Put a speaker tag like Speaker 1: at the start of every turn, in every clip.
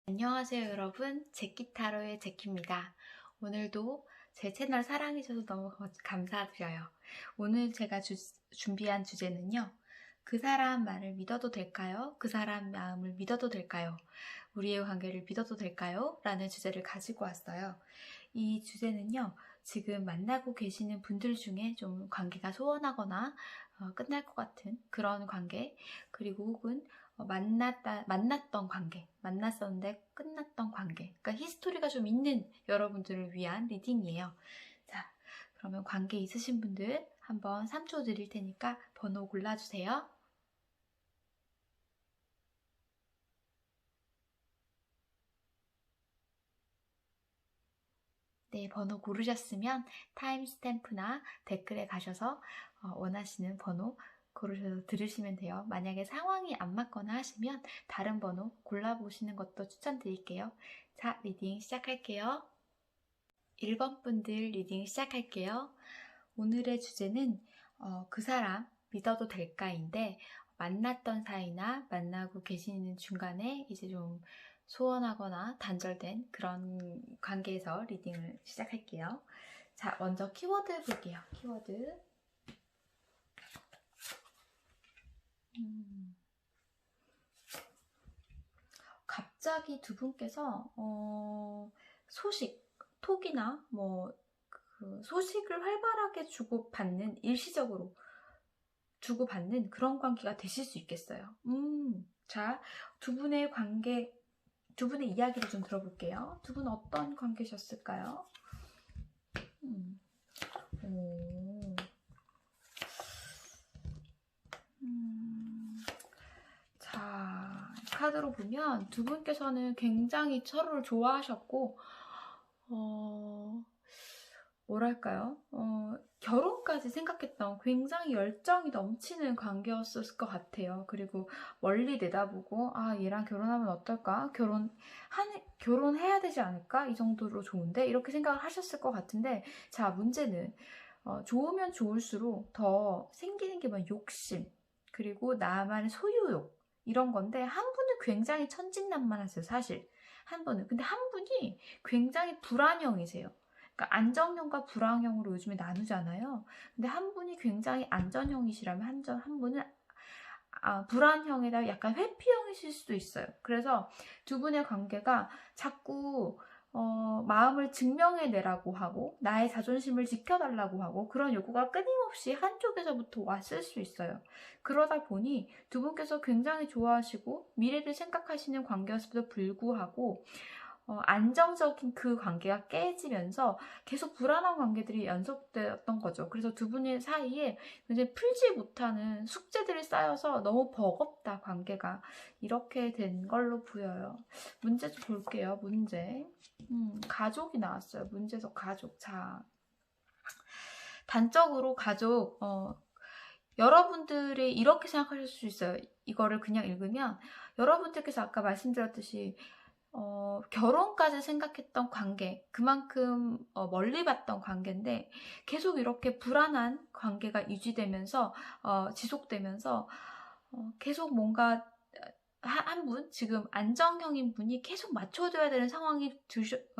Speaker 1: 안녕하세요 여러분, 제키타로의 제키입니다. 오늘도 제 채널 사랑해주셔서 너무 감사드려요. 오늘 제가 준비한 주제는요, 그 사람 말을 믿어도 될까요? 그 사람 마음을 믿어도 될까요? 우리의 관계를 믿어도 될까요? 라는 주제를 가지고 왔어요. 이 주제는요, 지금 만나고 계시는 분들 중에 좀 관계가 소원하거나 끝날 것 같은 그런 관계, 그리고 혹은 만났던 관계, 만났었는데 끝났던 관계, 그러니까 히스토리가 좀 있는 여러분들을 위한 리딩이에요. 자, 그러면 관계 있으신 분들 한번 3초 드릴 테니까 번호 골라주세요. 네, 번호 고르셨으면 타임스탬프나 댓글에 가셔서 원하시는 번호 고르셔서 들으시면 돼요. 만약에 상황이 안 맞거나 하시면 다른 번호 골라보시는 것도 추천드릴게요. 자, 리딩 시작할게요. 1번 분들 리딩 시작할게요. 오늘의 주제는 그 사람 믿어도 될까인데, 만났던 사이나 만나고 계시는 중간에 이제 좀 소원하거나 단절된 그런 관계에서 리딩을 시작할게요. 자, 먼저 키워드 볼게요. 키워드. 갑자기 두 분께서 소식, 톡이나 그 소식을 활발하게 주고받는, 일시적으로 주고받는 그런 관계가 되실 수 있겠어요. 자, 두 분의 관계, 두 분의 이야기를 좀 들어볼게요. 두 분 어떤 관계셨을까요? 자, 카드로 보면 두 분께서는 굉장히 서로를 좋아하셨고, 뭐랄까요? 결혼까지 생각했던 굉장히 열정이 넘치는 관계였을 것 같아요. 그리고 멀리 내다보고, 아, 얘랑 결혼하면 어떨까? 결혼해야 되지 않을까? 이 정도로 좋은데? 이렇게 생각을 하셨을 것 같은데, 자, 문제는, 좋으면 좋을수록 더 생기는 게 욕심, 그리고 나만의 소유욕, 이런 건데, 한 분은 굉장히 천진난만하세요, 사실. 한 분은. 근데 한 분이 굉장히 불안형이세요. 그러니까 안정형과 불안형으로 요즘에 나누잖아요. 근데 한 분이 굉장히 안전형이시라면 한 분은 불안형에다 약간 회피형이실 수도 있어요. 그래서 두 분의 관계가 자꾸 마음을 증명해내라고 하고 나의 자존심을 지켜달라고 하고 그런 요구가 끊임없이 한쪽에서부터 왔을 수 있어요. 그러다 보니 두 분께서 굉장히 좋아하시고 미래를 생각하시는 관계였음에도 불구하고 안정적인 그 관계가 깨지면서 계속 불안한 관계들이 연속되었던 거죠. 그래서 두 분의 사이에 이제 풀지 못하는 숙제들이 쌓여서 너무 버겁다, 관계가. 이렇게 된 걸로 보여요. 문제 좀 볼게요. 문제. 가족이 나왔어요. 문제에서 가족. 자, 단적으로 가족, 여러분들이 이렇게 생각하실 수 있어요. 이거를 그냥 읽으면 여러분들께서 아까 말씀드렸듯이 결혼까지 생각했던 관계, 그만큼 멀리 봤던 관계인데 계속 이렇게 불안한 관계가 유지되면서 지속되면서 계속 뭔가 한 분, 지금 안정형인 분이 계속 맞춰줘야 되는 상황이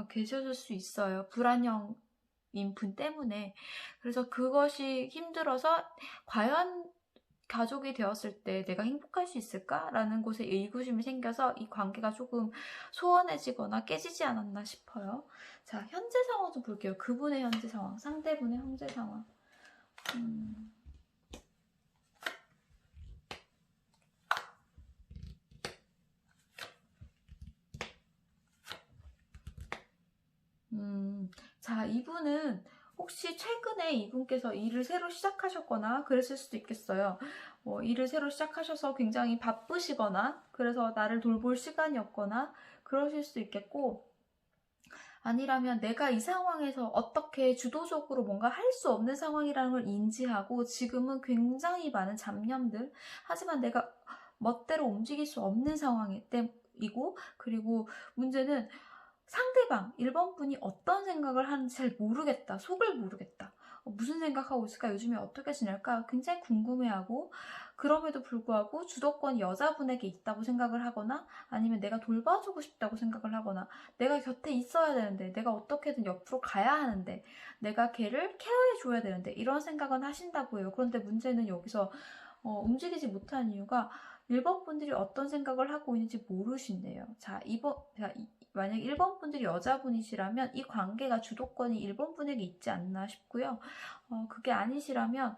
Speaker 1: 계셨을 수 있어요. 불안형인 분 때문에. 그래서 그것이 힘들어서 과연 가족이 되었을 때 내가 행복할 수 있을까라는 곳에 의구심이 생겨서 이 관계가 조금 소원해지거나 깨지지 않았나 싶어요. 자, 현재 상황 좀 볼게요. 그분의 현재 상황, 상대분의 현재 상황. 자, 이분은 혹시 최근에 이분께서 일을 새로 시작하셨거나 그랬을 수도 있겠어요. 일을 새로 시작하셔서 굉장히 바쁘시거나 그래서 나를 돌볼 시간이 없거나 그러실 수도 있겠고, 아니라면 내가 이 상황에서 어떻게 주도적으로 뭔가 할 수 없는 상황이라는 걸 인지하고 지금은 굉장히 많은 잡념들, 하지만 내가 멋대로 움직일 수 없는 상황이고, 그리고 문제는 상대방 1번 분이 어떤 생각을 하는지 잘 모르겠다, 속을 모르겠다. 무슨 생각하고 있을까? 요즘에 어떻게 지낼까? 굉장히 궁금해하고, 그럼에도 불구하고 주도권이 여자분에게 있다고 생각을 하거나, 아니면 내가 돌봐주고 싶다고 생각을 하거나, 내가 곁에 있어야 되는데, 내가 어떻게든 옆으로 가야 하는데, 내가 걔를 케어해줘야 되는데, 이런 생각은 하신다고 해요. 그런데 문제는 여기서 움직이지 못한 이유가 1번 분들이 어떤 생각을 하고 있는지 모르신대요. 자, 만약 1번 분들이 여자분이시라면 이 관계가 주도권이 1번 분에게 있지 않나 싶고요. 그게 아니시라면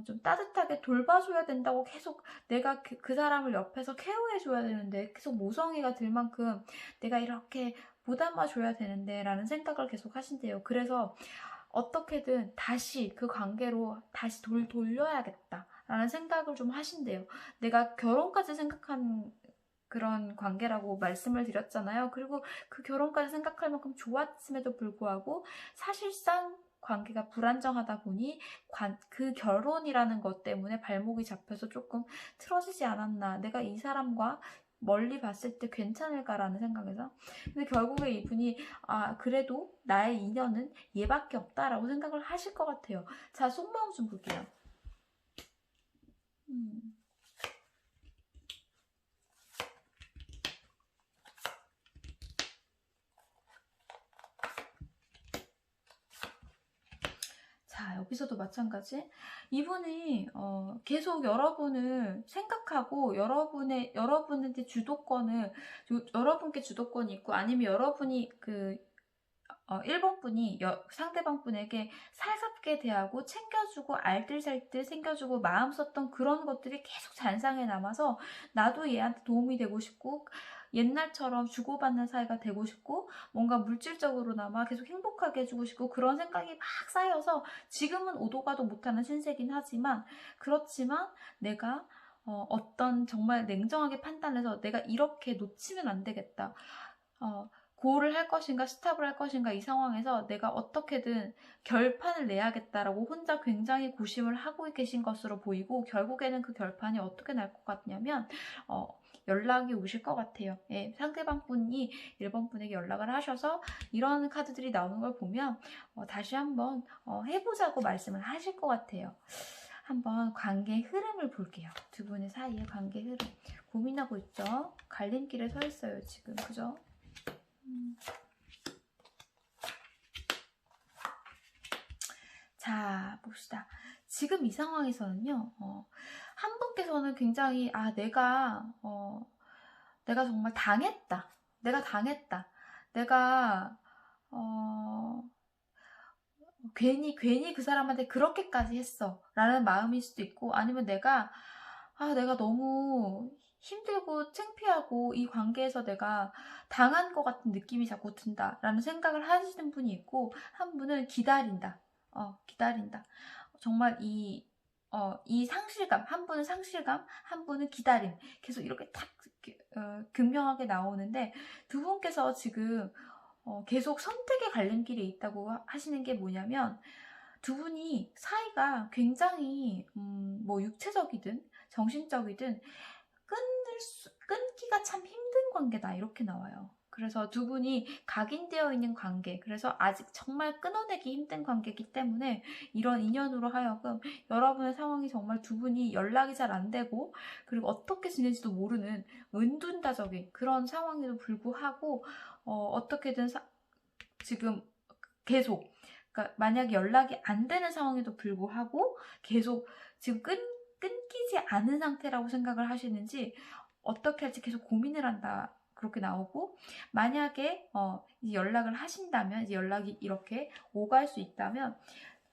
Speaker 1: 좀 따뜻하게 돌봐줘야 된다고 계속 내가 그 사람을 옆에서 케어해줘야 되는데 계속 모성애가 들 만큼 내가 이렇게 보담아줘야 되는데 라는 생각을 계속 하신대요. 그래서 어떻게든 다시 그 관계로 다시 돌려야겠다 라는 생각을 좀 하신대요. 내가 결혼까지 생각한 그런 관계라고 말씀을 드렸잖아요. 그리고 그 결혼까지 생각할 만큼 좋았음에도 불구하고 사실상 관계가 불안정하다 보니 그 결혼이라는 것 때문에 발목이 잡혀서 조금 틀어지지 않았나. 내가 이 사람과 멀리 봤을 때 괜찮을까라는 생각에서. 근데 결국에 이분이 그래도 나의 인연은 얘밖에 없다라고 생각을 하실 것 같아요. 자, 속마음 좀 볼게요. 자, 여기서도 마찬가지. 이분이 계속 여러분을 생각하고 여러분한테 여러분께 주도권이 있고, 아니면 여러분이 1번 분이 상대방 분에게 살갑게 대하고 챙겨주고 알뜰살뜰 챙겨주고 마음 썼던 그런 것들이 계속 잔상에 남아서 나도 얘한테 도움이 되고 싶고 옛날처럼 주고받는 사이가 되고 싶고 뭔가 물질적으로나마 계속 행복하게 해주고 싶고 그런 생각이 막 쌓여서 지금은 오도 가도 못하는 신세긴 하지만 그렇지만 내가 어떤 정말 냉정하게 판단해서 내가 이렇게 놓치면 안 되겠다. 고를 할 것인가 스탑을 할 것인가 이 상황에서 내가 어떻게든 결판을 내야겠다라고 혼자 굉장히 고심을 하고 계신 것으로 보이고 결국에는 그 결판이 어떻게 날 것 같냐면 연락이 오실 것 같아요. 예, 상대방 분이 1번 분에게 연락을 하셔서 이런 카드들이 나오는 걸 보면 다시 한번 해보자고 말씀을 하실 것 같아요. 한번 관계의 흐름을 볼게요. 두 분의 사이의 관계 흐름. 고민하고 있죠? 갈림길에 서 있어요, 지금. 그죠? 자, 봅시다. 지금 이 상황에서는요, 한 분께서는 굉장히, 내가 정말 당했다. 내가, 괜히 그 사람한테 그렇게까지 했어. 라는 마음일 수도 있고, 아니면 내가 너무 힘들고 창피하고 이 관계에서 내가 당한 것 같은 느낌이 자꾸 든다. 라는 생각을 하시는 분이 있고, 한 분은 기다린다. 기다린다. 정말 이 상실감, 한 분은 상실감, 한 분은 기다림. 계속 이렇게 탁, 극명하게 나오는데, 두 분께서 지금 계속 선택의 갈림길에 있다고 하시는 게 뭐냐면 두 분이 사이가 굉장히 뭐 육체적이든 정신적이든 끊기가 참 힘든 관계다 이렇게 나와요. 그래서 두 분이 각인되어 있는 관계, 그래서 아직 정말 끊어내기 힘든 관계이기 때문에 이런 인연으로 하여금 여러분의 상황이 정말 두 분이 연락이 잘 안 되고 그리고 어떻게 지내지도 모르는 은둔다적인 그런 상황에도 불구하고 어떻게든 지금 계속 그러니까 만약에 연락이 안 되는 상황에도 불구하고 계속 지금 끊기지 않은 상태라고 생각을 하시는지 어떻게 할지 계속 고민을 한다 그렇게 나오고 만약에 이제 연락을 하신다면 이제 연락이 이렇게 오갈 수 있다면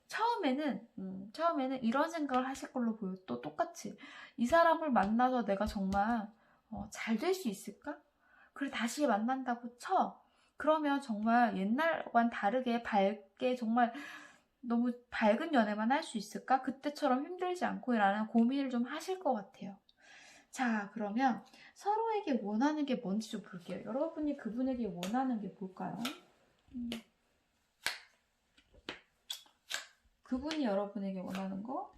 Speaker 1: 처음에는 이런 생각을 하실 걸로 보여. 또 똑같이 이 사람을 만나서 내가 정말 잘 될 수 있을까? 그래 다시 만난다고 쳐. 그러면 정말 옛날과는 다르게 밝게 정말 너무 밝은 연애만 할 수 있을까? 그때처럼 힘들지 않고 라는 고민을 좀 하실 것 같아요. 자, 그러면 서로에게 원하는 게 뭔지 좀 볼게요. 여러분이 그분에게 원하는 게 뭘까요? 그분이 여러분에게 원하는 거?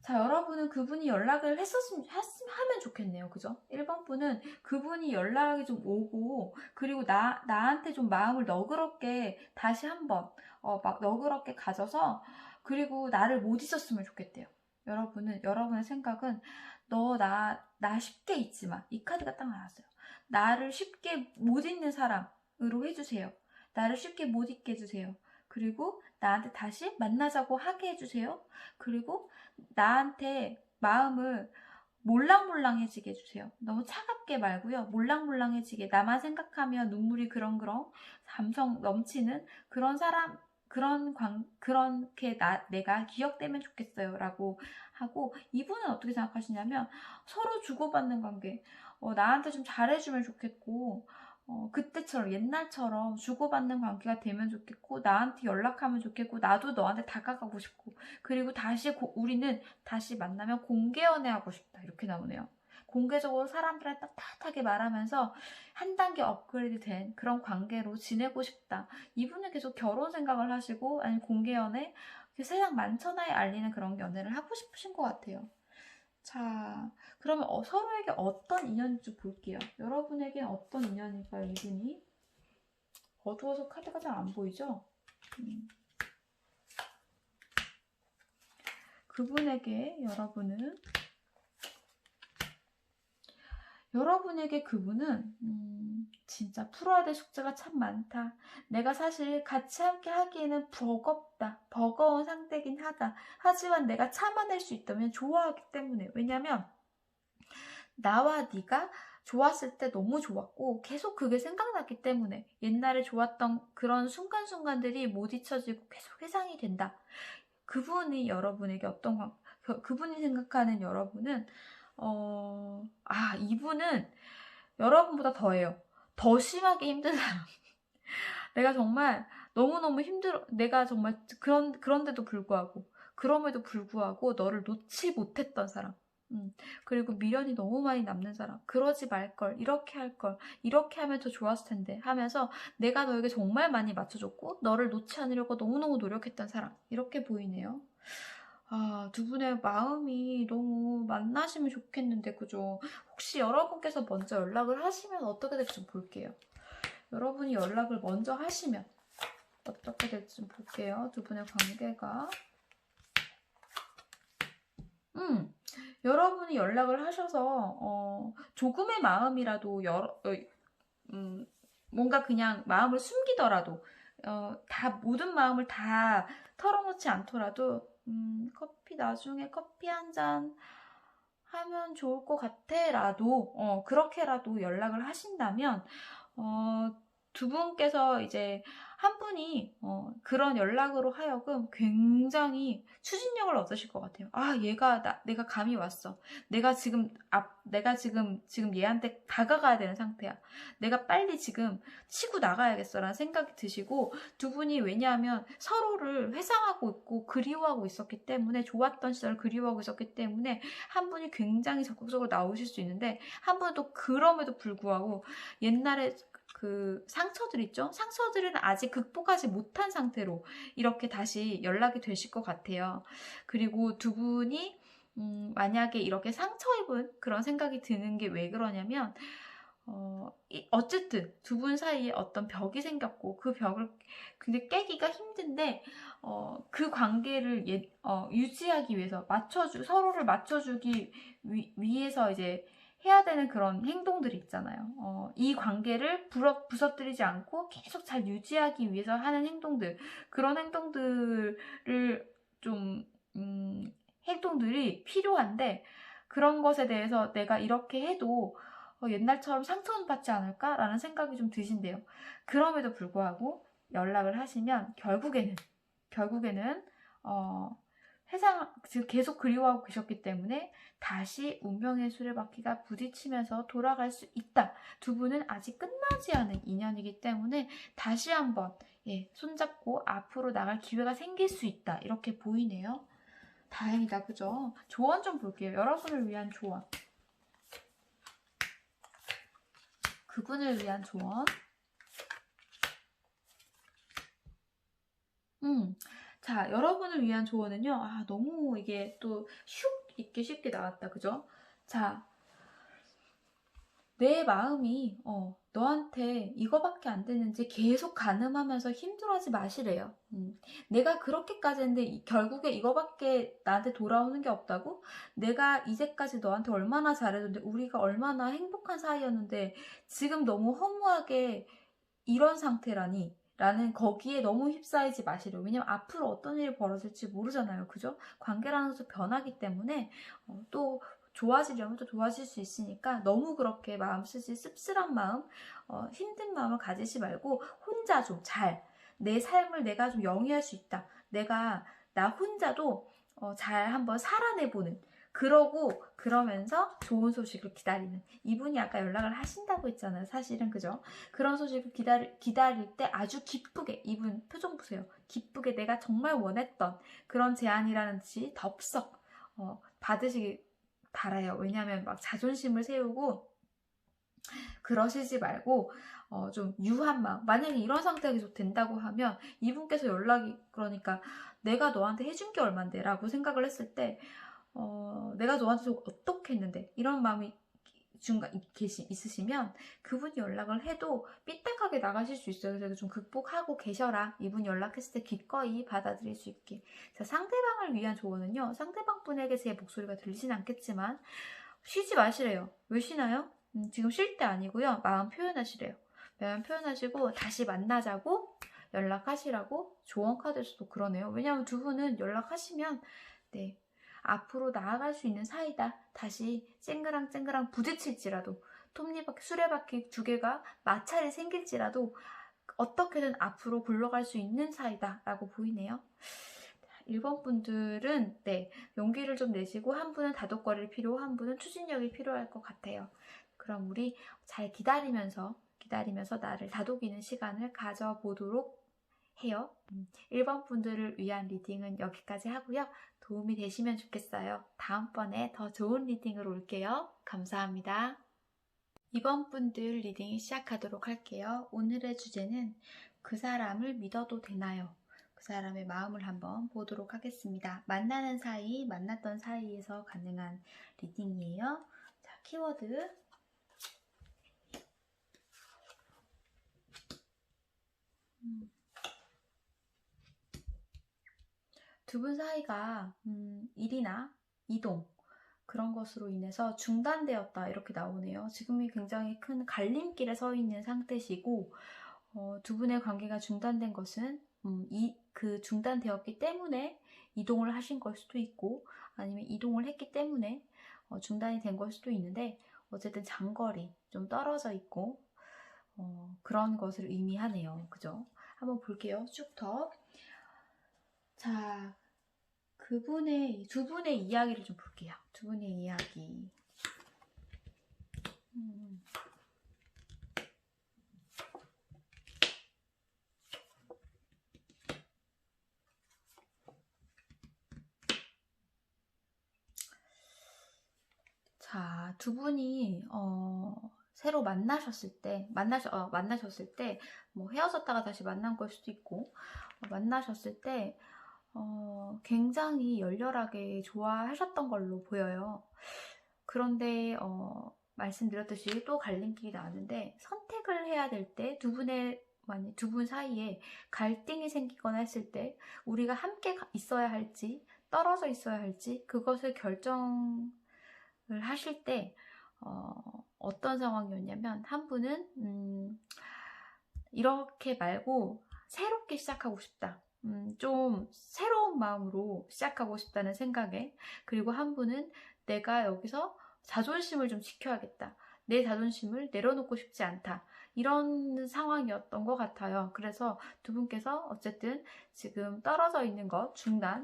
Speaker 1: 자, 여러분은 그분이 연락을 하면 좋겠네요. 그죠? 1번 분은 그분이 연락이 좀 오고, 그리고 나한테 좀 마음을 너그럽게 다시 한번, 막 너그럽게 가져서, 그리고 나를 못 잊었으면 좋겠대요. 여러분의 생각은, 나 쉽게 잊지 마. 이 카드가 딱 나왔어요. 나를 쉽게 못 잊는 사람으로 해주세요. 나를 쉽게 못 잊게 해주세요. 그리고 나한테 다시 만나자고 하게 해주세요. 그리고 나한테 마음을 몰랑몰랑해지게 해주세요. 너무 차갑게 말고요. 몰랑몰랑해지게, 나만 생각하면 눈물이 그렁그렁 감성 넘치는 그런 사람, 그렇게 내가 기억되면 좋겠어요. 라고 하고, 이분은 어떻게 생각하시냐면 서로 주고받는 관계, 나한테 좀 잘해주면 좋겠고, 그때처럼 옛날처럼 주고받는 관계가 되면 좋겠고, 나한테 연락하면 좋겠고, 나도 너한테 다가가고 싶고, 그리고 우리는 다시 만나면 공개 연애하고 싶다, 이렇게 나오네요. 공개적으로 사람들한테 따뜻하게 말하면서 한 단계 업그레이드 된 그런 관계로 지내고 싶다. 이분은 계속 결혼 생각을 하시고, 아니면 공개 연애, 세상 만천하에 알리는 그런 연애를 하고 싶으신 것 같아요. 자, 그러면 서로에게 어떤 인연인지 볼게요. 여러분에겐 어떤 인연일까요, 이분이? 어두워서 카드가 잘 안 보이죠? 여러분에게 그분은 진짜 풀어야 될 숙제가 참 많다. 내가 사실 같이 함께 하기에는 버거운 상대긴 하다. 하지만 내가 참아낼 수 있다면 좋아하기 때문에. 왜냐면 나와 네가 좋았을 때 너무 좋았고 계속 그게 생각났기 때문에 옛날에 좋았던 그런 순간순간들이 못 잊혀지고 계속 회상이 된다. 그분이 그분이 생각하는 여러분은 이분은 여러분보다 더해요. 더 심하게 힘든 사람. 내가 정말 너무너무 힘들어. 내가 정말 그런데도 불구하고, 그럼에도 불구하고 너를 놓지 못했던 사람. 그리고 미련이 너무 많이 남는 사람. 그러지 말걸, 이렇게 할걸, 이렇게 하면 더 좋았을 텐데 하면서 내가 너에게 정말 많이 맞춰줬고 너를 놓지 않으려고 너무너무 노력했던 사람. 이렇게 보이네요. 두 분의 마음이 너무 만나시면 좋겠는데, 그죠? 혹시 여러분께서 먼저 연락을 하시면 어떻게 될지 좀 볼게요. 여러분이 연락을 먼저 하시면 어떻게 될지 좀 볼게요. 두 분의 관계가. 여러분이 연락을 하셔서 조금의 마음이라도 뭔가 그냥 마음을 숨기더라도 모든 마음을 다 털어놓지 않더라도 나중에 커피 한 잔 하면 좋을 것 같아라도 그렇게라도 연락을 하신다면 두 분께서 이제 한 분이 그런 연락으로 하여금 굉장히 추진력을 얻으실 것 같아요. 내가 감이 왔어. 내가 지금 얘한테 다가가야 되는 상태야. 내가 빨리 지금 치고 나가야겠어라는 생각이 드시고, 두 분이 왜냐하면 서로를 회상하고 있고 그리워하고 있었기 때문에, 좋았던 시절을 그리워하고 있었기 때문에 한 분이 굉장히 적극적으로 나오실 수 있는데, 한 분은 또 그럼에도 불구하고 옛날에 그 상처들 있죠? 상처들은 아직 극복하지 못한 상태로 이렇게 다시 연락이 되실 것 같아요. 그리고 두 분이 만약에 이렇게 상처 입은 그런 생각이 드는 게 왜 그러냐면 어쨌든 두 분 사이에 어떤 벽이 생겼고, 그 벽을 근데 깨기가 힘든데 그 관계를 유지하기 위해서 서로를 맞춰주기 위해서 이제 해야 되는 그런 행동들이 있잖아요. 이 관계를 부서뜨리지 않고 계속 잘 유지하기 위해서 하는 행동들, 그런 행동들이 필요한데, 그런 것에 대해서 내가 이렇게 해도 옛날처럼 상처는 받지 않을까라는 생각이 좀 드신대요. 그럼에도 불구하고 연락을 하시면 결국에는 계속 그리워하고 계셨기 때문에 다시 운명의 수레바퀴가 부딪히면서 돌아갈 수 있다. 두 분은 아직 끝나지 않은 인연이기 때문에 다시 한번 손잡고 앞으로 나갈 기회가 생길 수 있다. 이렇게 보이네요. 다행이다, 그죠? 조언 좀 볼게요. 여러분을 위한 조언. 그분을 위한 조언. 자, 여러분을 위한 조언은요. 아, 너무 이게 또 슉 있게 쉽게 나왔다. 그죠? 자, 내 마음이 너한테 이거밖에 안 되는지 계속 가늠하면서 힘들어하지 마시래요. 내가 그렇게까지 했는데 결국에 이거밖에 나한테 돌아오는 게 없다고? 내가 이제까지 너한테 얼마나 잘해줬는데 우리가 얼마나 행복한 사이였는데 지금 너무 허무하게 이런 상태라니? 라는 거기에 너무 휩싸이지 마시래요. 왜냐면 앞으로 어떤 일이 벌어질지 모르잖아요. 그죠? 관계라는 것도 변하기 때문에 또 좋아지려면 또 좋아질 수 있으니까 너무 그렇게 마음 쓰지 씁쓸한 마음, 힘든 마음을 가지지 말고 혼자 좀 내 삶을 내가 좀 영위할 수 있다. 내가 나 혼자도 잘 한번 살아내보는 그러면서 좋은 소식을 기다리는 이분이 아까 연락을 하신다고 했잖아요. 사실은 그죠? 그런 소식을 기다릴 때 아주 기쁘게 이분 표정 보세요. 기쁘게 내가 정말 원했던 그런 제안이라는 듯이 덥석 받으시기 바라요. 왜냐하면 막 자존심을 세우고 그러시지 말고 좀 유한 마음. 만약에 이런 상태가 계속 된다고 하면 이분께서 연락이 그러니까 내가 너한테 해준 게 얼만데 라고 생각을 했을 때 내가 너한테 어떻게 했는데 이런 마음이 있으시면 그분이 연락을 해도 삐딱하게 나가실 수 있어요. 그래서 좀 극복하고 계셔라. 이분이 연락했을 때 기꺼이 받아들일 수 있게. 자, 상대방을 위한 조언은요. 상대방 분에게 제 목소리가 들리진 않겠지만 쉬지 마시래요. 왜 쉬나요? 지금 쉴 때 아니고요. 마음 표현하시래요. 마음 표현하시고 다시 만나자고 연락하시라고 조언 카드에서도 그러네요. 왜냐하면 두 분은 연락하시면 네 앞으로 나아갈 수 있는 사이다. 다시 쨍그랑 부딪힐지라도 톱니바퀴 수레바퀴 두 개가 마찰이 생길지라도 어떻게든 앞으로 굴러갈 수 있는 사이다 라고 보이네요. 1번 분들은 네 용기를 좀 내시고 한 분은 다독거릴 필요, 한 분은 추진력이 필요할 것 같아요. 그럼 우리 잘 기다리면서 나를 다독이는 시간을 가져보도록 해요. 1번 분들을 위한 리딩은 여기까지 하고요. 도움이 되시면 좋겠어요. 다음번에 더 좋은 리딩으로 올게요. 감사합니다. 2번 분들 리딩 시작하도록 할게요. 오늘의 주제는 그 사람을 믿어도 되나요? 그 사람의 마음을 한번 보도록 하겠습니다. 만났던 사이에서 가능한 리딩이에요. 자, 키워드. 두 분 사이가 일이나 이동 그런 것으로 인해서 중단되었다 이렇게 나오네요. 지금이 굉장히 큰 갈림길에 서 있는 상태시고 두 분의 관계가 중단된 것은 그 중단되었기 때문에 이동을 하신 걸 수도 있고 아니면 이동을 했기 때문에 중단이 된 걸 수도 있는데 어쨌든 장거리 좀 떨어져 있고 그런 것을 의미하네요. 그죠? 한번 볼게요. 쭉 더. 자, 두 분의 이야기를 좀 볼게요. 두 분의 이야기. 자, 두 분이 새로 만나셨을 때 뭐 헤어졌다가 다시 만난 걸 수도 있고 만나셨을 때 굉장히 열렬하게 좋아하셨던 걸로 보여요. 그런데 말씀드렸듯이 또 갈림길이 나왔는데 선택을 해야 될 때 두 분 사이에 갈등이 생기거나 했을 때 우리가 함께 있어야 할지 떨어져 있어야 할지 그것을 결정을 하실 때 어떤 상황이었냐면 한 분은 이렇게 말고 새롭게 시작하고 싶다. 좀 새로운 마음으로 시작하고 싶다는 생각에 그리고 한 분은 내가 여기서 자존심을 좀 지켜야겠다. 내 자존심을 내려놓고 싶지 않다. 이런 상황이었던 것 같아요. 그래서 두 분께서 어쨌든 지금 떨어져 있는 것,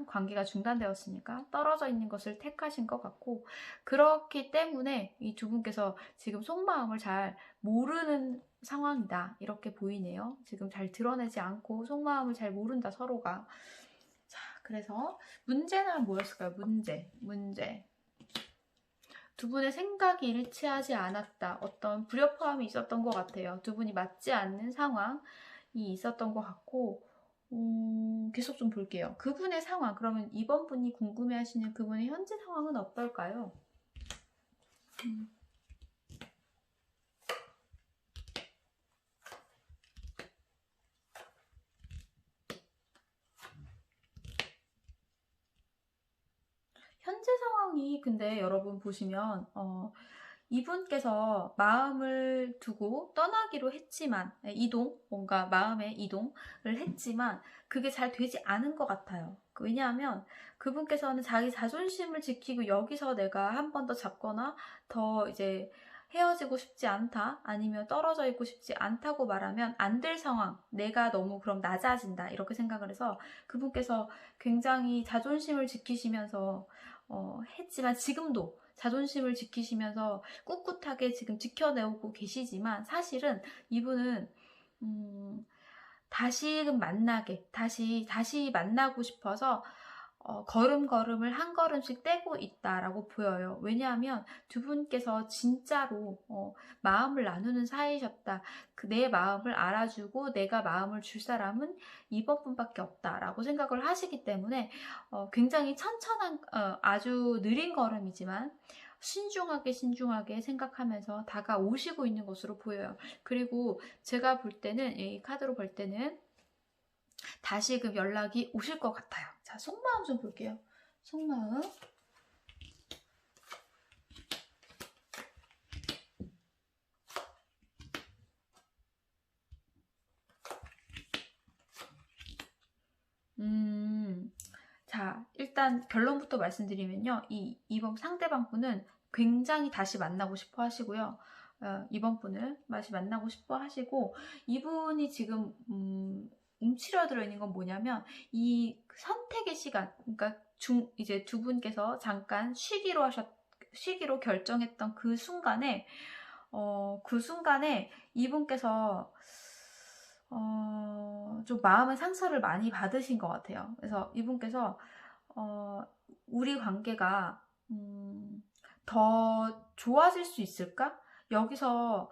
Speaker 1: 관계가 중단되었으니까 떨어져 있는 것을 택하신 것 같고 그렇기 때문에 이 두 분께서 지금 속마음을 잘 모르는 상황이다 이렇게 보이네요. 지금 잘 드러내지 않고 속마음을 잘 모른다 서로가. 자, 그래서 문제는 뭐였을까요? 문제. 두 분의 생각이 일치하지 않았다. 어떤 불협화음이 있었던 것 같아요. 두 분이 맞지 않는 상황이 있었던 것 같고 계속 좀 볼게요. 그분의 상황, 그러면 이번 분이 궁금해하시는 그분의 현재 상황은 어떨까요? 현재 상황이 근데 여러분 보시면 이분께서 마음을 두고 떠나기로 했지만 뭔가 마음의 이동을 했지만 그게 잘 되지 않은 것 같아요. 왜냐하면 그분께서는 자기 자존심을 지키고 여기서 내가 한 번 더 잡거나 더 이제 헤어지고 싶지 않다, 아니면 떨어져 있고 싶지 않다고 말하면 안 될 상황, 내가 너무 그럼 낮아진다 이렇게 생각을 해서 그분께서 굉장히 자존심을 지키시면서 했지만 지금도 자존심을 지키시면서 꿋꿋하게 지금 지켜내고 계시지만 사실은 이분은 다시 만나고 싶어서 걸음걸음을 한 걸음씩 떼고 있다라고 보여요. 왜냐하면 두 분께서 진짜로 마음을 나누는 사이셨다. 내 마음을 알아주고 내가 마음을 줄 사람은 이번 분밖에 없다라고 생각을 하시기 때문에 굉장히 천천한 아주 느린 걸음이지만 신중하게 생각하면서 다가오시고 있는 것으로 보여요. 그리고 제가 볼 때는 이 카드로 볼 때는 다시금 연락이 오실 것 같아요. 자, 속마음 좀 볼게요. 속마음. 자, 일단 결론부터 말씀드리면요. 이번 상대방 분은 굉장히 다시 만나고 싶어 하시고요. 이번 분을 다시 만나고 싶어 하시고, 이분이 지금 움츠러들어 있는 건 뭐냐면 이 선택의 시간, 그러니까 이제 두 분께서 잠깐 쉬기로 결정했던 그 순간에 이분께서 좀 마음의 상처를 많이 받으신 것 같아요. 그래서 이분께서 우리 관계가 더 좋아질 수 있을까? 여기서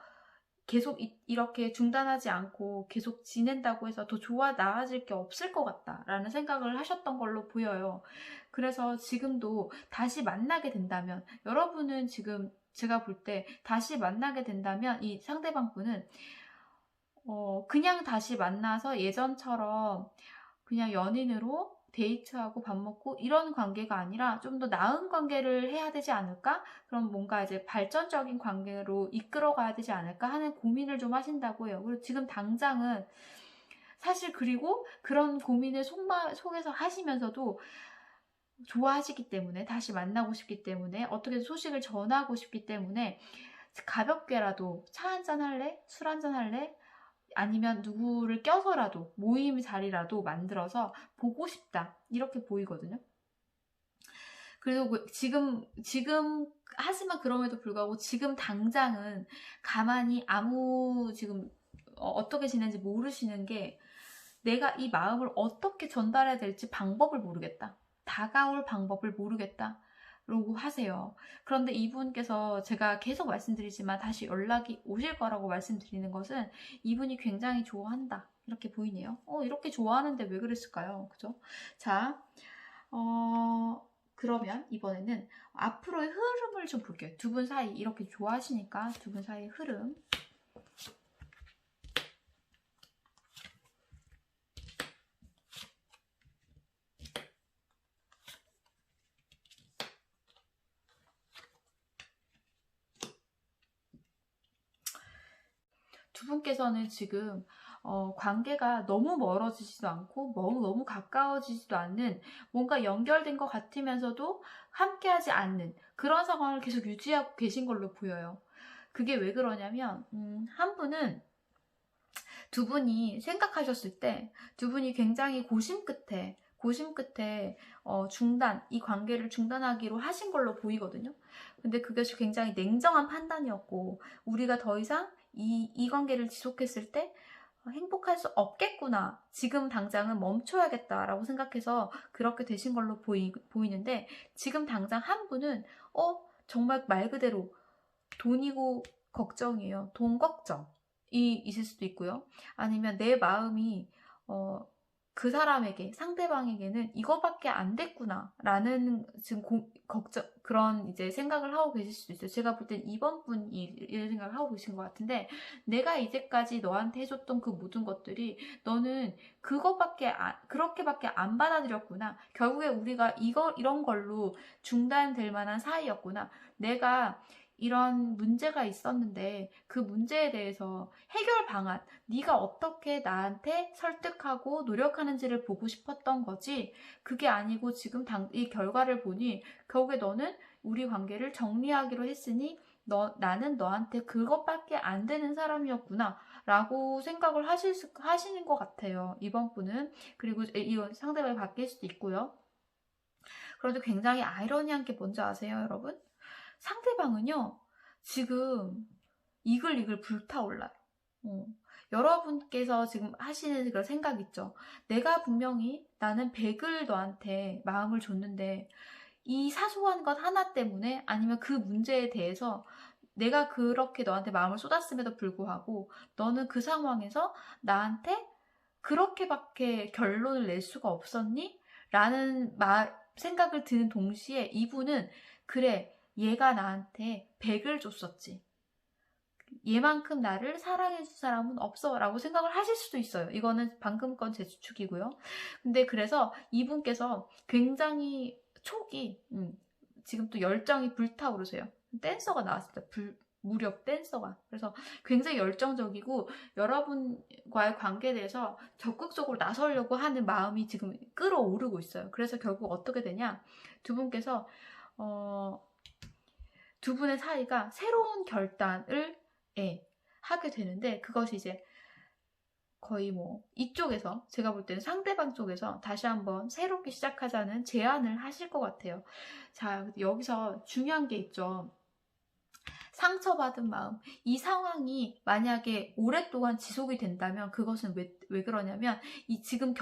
Speaker 1: 계속 이렇게 중단하지 않고 계속 지낸다고 해서 더 나아질 게 없을 것 같다라는 생각을 하셨던 걸로 보여요. 그래서 지금도 다시 만나게 된다면, 여러분은 지금 제가 볼 때 다시 만나게 된다면 이 상대방 분은 그냥 다시 만나서 예전처럼 그냥 연인으로 데이트하고 밥 먹고 이런 관계가 아니라 좀 더 나은 관계를 해야 되지 않을까? 그럼 뭔가 이제 발전적인 관계로 이끌어가야 되지 않을까 하는 고민을 좀 하신다고 해요. 그리고 지금 당장은 사실, 그리고 그런 고민을 속에서 하시면서도 좋아하시기 때문에, 다시 만나고 싶기 때문에, 어떻게든 소식을 전하고 싶기 때문에 가볍게라도 차 한잔 할래? 술 한잔 할래? 아니면 누구를 껴서라도 모임 자리라도 만들어서 보고 싶다, 이렇게 보이거든요. 그리고 지금 하지만 그럼에도 불구하고 지금 당장은 가만히 지금 어떻게 지내는지 모르시는 게, 내가 이 마음을 어떻게 전달해야 될지 방법을 모르겠다, 다가올 방법을 모르겠다 라고 하세요. 그런데 이분께서 제가 계속 말씀드리지만 다시 연락이 오실 거라고 말씀드리는 것은 이분이 굉장히 좋아한다 이렇게 보이네요. 이렇게 좋아하는데 왜 그랬을까요? 그죠? 자, 그러면 이번에는 앞으로의 흐름을 좀 볼게요. 두 분 사이 이렇게 좋아하시니까 두 분 사이의 흐름. 두 분께서는 지금 관계가 너무 멀어지지도 않고 너무 가까워지지도 않는, 뭔가 연결된 것 같으면서도 함께하지 않는 그런 상황을 계속 유지하고 계신 걸로 보여요. 그게 왜 그러냐면 한 분은 두 분이 생각하셨을 때 두 분이 굉장히 고심 끝에 이 관계를 중단하기로 하신 걸로 보이거든요. 근데 그게 굉장히 냉정한 판단이었고, 우리가 더 이상 이 관계를 지속했을 때 행복할 수 없겠구나, 지금 당장은 멈춰야겠다라고 생각해서 그렇게 되신 걸로 보이는데, 지금 당장 한 분은 정말 말 그대로 돈이고 걱정이에요. 돈 걱정이 있을 수도 있고요. 아니면 내 마음이 그 사람에게, 상대방에게는 이거밖에 안 됐구나 라는 지금 걱정, 그런 이제 생각을 하고 계실 수도 있어요. 제가 볼 땐 이번 분이 이런 생각을 하고 계신 것 같은데, 내가 이제까지 너한테 해줬던 그 모든 것들이 너는 그렇게밖에 안 받아들였구나. 결국에 우리가 이런 걸로 중단될 만한 사이였구나. 내가 이런 문제가 있었는데 그 문제에 대해서 해결 방안, 네가 어떻게 나한테 설득하고 노력하는지를 보고 싶었던 거지, 그게 아니고 지금 이 결과를 보니 결국에 너는 우리 관계를 정리하기로 했으니 나는 너한테 그것밖에 안 되는 사람이었구나 라고 생각을 하시는 것 같아요, 이번 분은. 그리고 이건 상대방이 바뀔 수도 있고요. 그런데 굉장히 아이러니한 게 뭔지 아세요, 여러분? 상대방은요, 지금 이글이글 불타올라요. 여러분께서 지금 하시는 그런 생각 있죠? 내가 분명히 나는 100을 너한테 마음을 줬는데 이 사소한 것 하나 때문에, 아니면 그 문제에 대해서 내가 그렇게 너한테 마음을 쏟았음에도 불구하고 너는 그 상황에서 나한테 그렇게밖에 결론을 낼 수가 없었니? 라는 생각을 드는 동시에 이분은, 그래, 얘가 나한테 100을 줬었지, 얘만큼 나를 사랑해줄 사람은 없어 라고 생각을 하실 수도 있어요. 이거는 방금 건 제 추측이고요. 근데 그래서 이분께서 굉장히 지금 또 열정이 불타오르세요. 댄서가 나왔습니다. 무력 댄서가. 그래서 굉장히 열정적이고 여러분과의 관계에 대해서 적극적으로 나서려고 하는 마음이 지금 끌어오르고 있어요. 그래서 결국 어떻게 되냐, 두 분께서 두 분의 사이가 새로운 결단을 하게 되는데, 그것이 이제 거의 이쪽에서, 제가 볼 때는 상대방 쪽에서 다시 한번 새롭게 시작하자는 제안을 하실 것 같아요. 자, 여기서 중요한 게 있죠. 상처받은 마음, 이 상황이 만약에 오랫동안 지속이 된다면 그것은 왜 그러냐면, 지금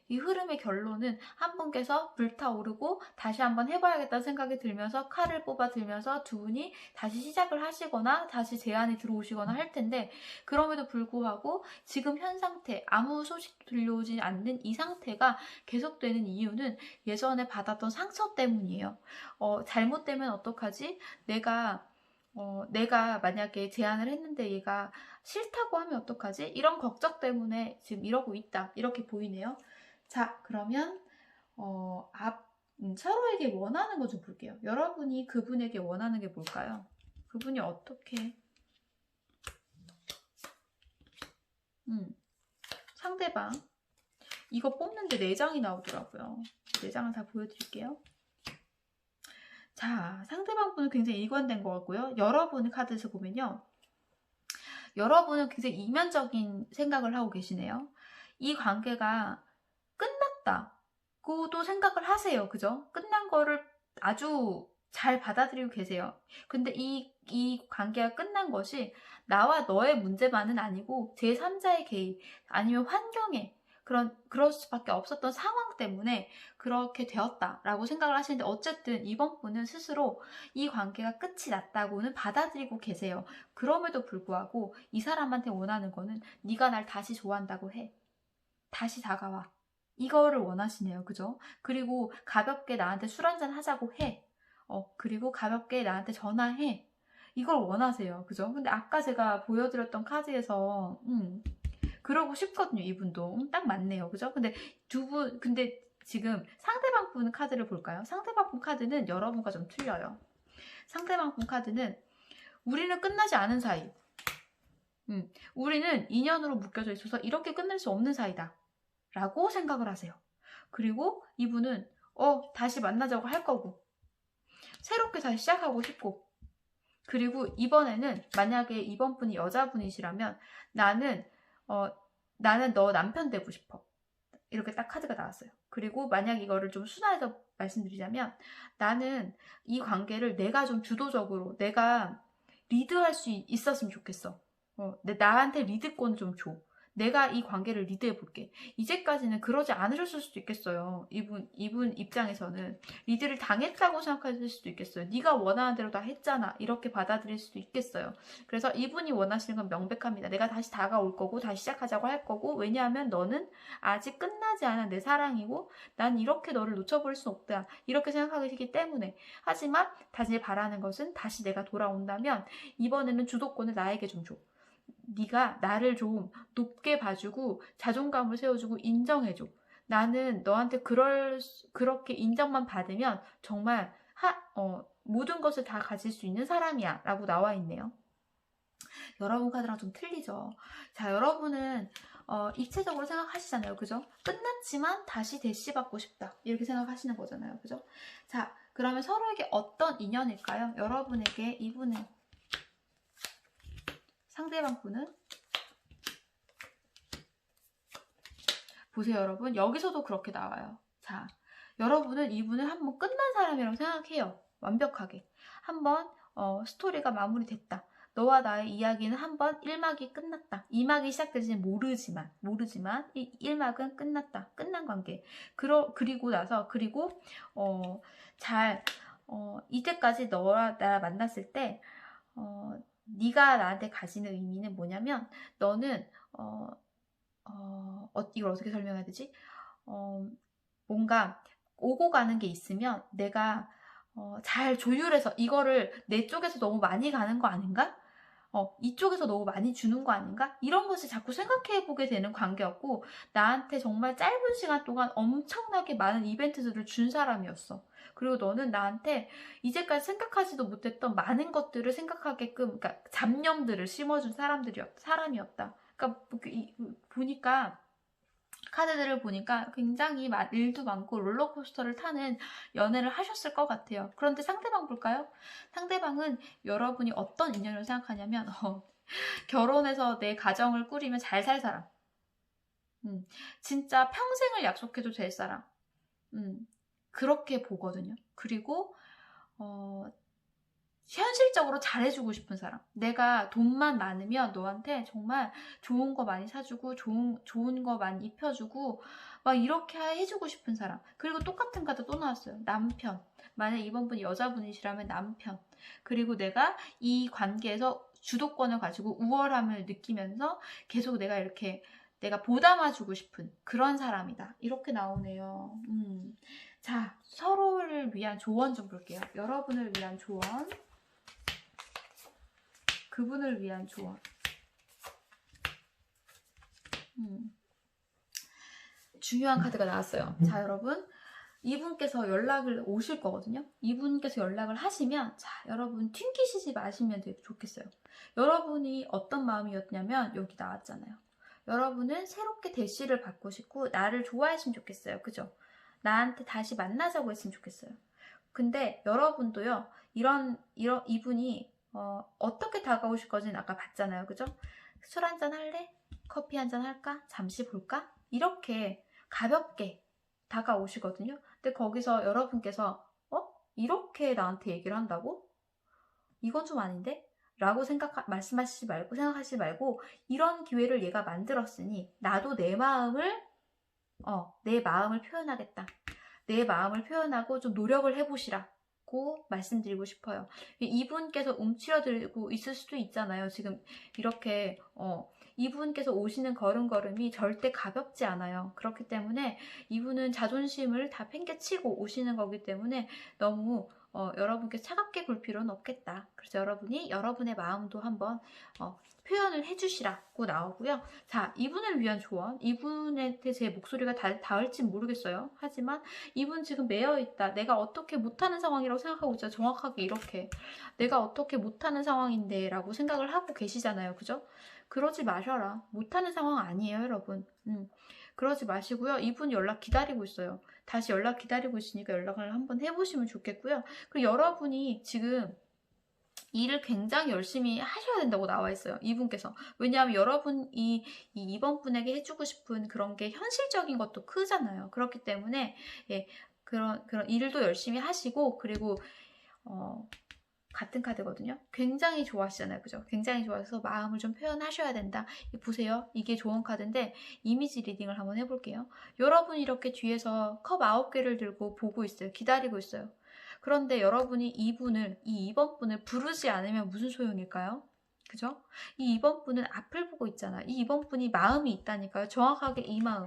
Speaker 1: 이 흐름의 결론은 한 분께서 불타오르고 다시 한번 해봐야겠다는 생각이 들면서 칼을 뽑아 들면서 두 분이 다시 시작을 하시거나 다시 제안이 들어오시거나 할 텐데, 그럼에도 불구하고 지금 현 상태, 아무 소식 들려오지 않는 이 상태가 계속되는 이유는 예전에 받았던 상처 때문이에요. 잘못되면 어떡하지? 내가 만약에 제안을 했는데 얘가 싫다고 하면 어떡하지? 이런 걱정 때문에 지금 이러고 있다, 이렇게 보이네요. 자, 그러면 서로에게 원하는 거 좀 볼게요. 여러분이 그분에게 원하는 게 뭘까요? 그분이 어떻게 상대방, 이거 뽑는데 4장이 나오더라고요. 4장을 다 보여드릴게요. 자, 상대방 분은 굉장히 일관된 것 같고요. 여러분의 카드에서 보면요, 여러분은 굉장히 이면적인 생각을 하고 계시네요. 이 관계가 끝났다고도 생각을 하세요. 그죠? 끝난 거를 아주 잘 받아들이고 계세요. 근데 이 관계가 끝난 것이 나와 너의 문제만은 아니고 제3자의 개입, 아니면 환경에 그럴 수밖에 없었던 상황 때문에 그렇게 되었다라고 생각을 하시는데, 어쨌든 이번 분은 스스로 이 관계가 끝이 났다고는 받아들이고 계세요. 그럼에도 불구하고 이 사람한테 원하는 거는 네가 날 다시 좋아한다고 해, 다시 다가와, 이거를 원하시네요. 그죠? 그리고 가볍게 나한테 술 한잔 하자고 해. 그리고 가볍게 나한테 전화해. 이걸 원하세요. 그죠? 근데 아까 제가 보여드렸던 카드에서 그러고 싶거든요. 이분도. 딱 맞네요. 그죠? 근데 근데 지금 상대방 분 카드를 볼까요? 상대방 분 카드는 여러분과 좀 틀려요. 상대방 분 카드는 우리는 끝나지 않은 사이. 우리는 인연으로 묶여져 있어서 이렇게 끝낼 수 없는 사이다 라고 생각을 하세요. 그리고 이분은 다시 만나자고 할 거고, 새롭게 다시 시작하고 싶고, 그리고 이번에는 만약에 이번 분이 여자분이시라면 나는 너 남편 되고 싶어, 이렇게 딱 카드가 나왔어요. 그리고 만약 이거를 좀 순화해서 말씀드리자면, 나는 이 관계를 내가 좀 주도적으로, 내가 리드할 수 있었으면 좋겠어. 나한테 리드권 좀 줘. 내가 이 관계를 리드해 볼게. 이제까지는 그러지 않으셨을 수도 있겠어요. 이분 입장에서는 리드를 당했다고 생각하실 수도 있겠어요. 네가 원하는 대로 다 했잖아. 이렇게 받아들일 수도 있겠어요. 그래서 이분이 원하시는 건 명백합니다. 내가 다시 다가올 거고 다시 시작하자고 할 거고, 왜냐하면 너는 아직 끝나지 않은 내 사랑이고 난 이렇게 너를 놓쳐버릴 수 없다. 이렇게 생각하시기 때문에. 하지만 다시 바라는 것은 다시 내가 돌아온다면 이번에는 주도권을 나에게 좀 줘. 네가 나를 좀 높게 봐주고 자존감을 세워주고 인정해줘. 나는 너한테 그렇게 인정만 받으면 정말 모든 것을 다 가질 수 있는 사람이야 라고 나와 있네요. 여러분 카드랑 좀 틀리죠. 자, 여러분은 입체적으로 생각하시잖아요. 그죠? 끝났지만 다시 대시 받고 싶다. 이렇게 생각하시는 거잖아요. 그죠? 자, 그러면 서로에게 어떤 인연일까요? 여러분에게 이분은, 상대방 분은, 보세요 여러분. 여기서도 그렇게 나와요. 자, 여러분은 이분을 한번 끝난 사람이라고 생각해요. 완벽하게. 한번 스토리가 마무리됐다. 너와 나의 이야기는 한번 1막이 끝났다. 2막이 시작될지는 모르지만 1막은 끝났다. 끝난 관계. 그리고 나서 이때까지 너와 나 만났을 때 네가 나한테 가지는 의미는 뭐냐면, 너는 이걸 어떻게 설명해야 되지? 뭔가 오고 가는 게 있으면 내가 잘 조율해서, 이거를 내 쪽에서 너무 많이 가는 거 아닌가? 이쪽에서 너무 많이 주는 거 아닌가? 이런 것을 자꾸 생각해보게 되는 관계였고, 나한테 정말 짧은 시간 동안 엄청나게 많은 이벤트들을 준 사람이었어. 그리고 너는 나한테 이제까지 생각하지도 못했던 많은 것들을 생각하게끔, 그러니까 잡념들을 심어준 사람이었다. 그러니까 보니까, 카드들을 보니까 굉장히 일도 많고 롤러코스터를 타는 연애를 하셨을 것 같아요. 그런데 상대방 볼까요? 상대방은 여러분이 어떤 인연을 생각하냐면 결혼해서 내 가정을 꾸리면 잘 살 사람, 진짜 평생을 약속해도 될 사람, 그렇게 보거든요. 그리고 현실적으로 잘해주고 싶은 사람. 내가 돈만 많으면 너한테 정말 좋은 거 많이 사주고 좋은 거 많이 입혀주고 막 이렇게 해주고 싶은 사람. 그리고 똑같은 카드 또 나왔어요. 남편. 만약 이번 분이 여자분이시라면 남편. 그리고 내가 이 관계에서 주도권을 가지고 우월함을 느끼면서 계속 내가 보담아주고 싶은 그런 사람이다. 이렇게 나오네요. 자, 서로를 위한 조언 좀 볼게요. 여러분을 위한 조언, 그분을 위한 조언. 중요한 카드가 나왔어요. 자, 여러분, 이분께서 연락을 오실 거거든요. 이분께서 연락을 하시면, 자, 여러분 튕기시지 마시면 되게 좋겠어요. 여러분이 어떤 마음이었냐면 여기 나왔잖아요. 여러분은 새롭게 대시를 받고 싶고 나를 좋아했으면 좋겠어요. 그죠? 나한테 다시 만나자고 했으면 좋겠어요. 근데 여러분도요, 이분이 어떻게 다가오실 거지는 아까 봤잖아요. 그죠? 술 한잔 할래? 커피 한잔 할까? 잠시 볼까? 이렇게 가볍게 다가오시거든요. 근데 거기서 여러분께서 이렇게 나한테 얘기를 한다고? 이건 좀 아닌데? 라고 생각하시지 말고 이런 기회를 얘가 만들었으니 나도 내 마음을 표현하겠다. 내 마음을 표현하고 좀 노력을 해보시라고 말씀드리고 싶어요. 이분께서 움츠러들고 있을 수도 있잖아요. 지금 이렇게 이분께서 오시는 걸음걸음이 절대 가볍지 않아요. 그렇기 때문에 이분은 자존심을 다 팽개치고 오시는 거기 때문에 너무 여러분께 차갑게 굴 필요는 없겠다. 그래서 여러분이 여러분의 마음도 한번 표현을 해주시라고 나오고요. 자, 이분을 위한 조언. 이분한테 제 목소리가 닿을진 모르겠어요. 하지만 이분 지금 매여있다. 내가 어떻게 못하는 상황이라고 생각하고 있죠. 정확하게 이렇게. 내가 어떻게 못하는 상황인데 라고 생각을 하고 계시잖아요. 그죠? 그러지 마셔라. 못하는 상황 아니에요, 여러분. 그러지 마시고요. 이분 연락 기다리고 있어요. 다시 연락 기다리고 있으니까 연락을 한번 해보시면 좋겠고요. 그리고 여러분이 지금 일을 굉장히 열심히 하셔야 된다고 나와 있어요. 이분께서. 왜냐하면 여러분이 이번 분에게 해주고 싶은 그런 게 현실적인 것도 크잖아요. 그렇기 때문에 그런 일도 열심히 하시고, 그리고 같은 카드거든요. 굉장히 좋아하시잖아요. 그죠? 굉장히 좋아해서 마음을 좀 표현하셔야 된다. 보세요. 이게 좋은 카드인데 이미지 리딩을 한번 해볼게요. 여러분이 이렇게 뒤에서 컵 9개를 들고 보고 있어요. 기다리고 있어요. 그런데 여러분이 이 2번 분을 부르지 않으면 무슨 소용일까요? 그죠? 이 2번 분은 앞을 보고 있잖아. 이 2번 분이 마음이 있다니까요. 정확하게 이 마음.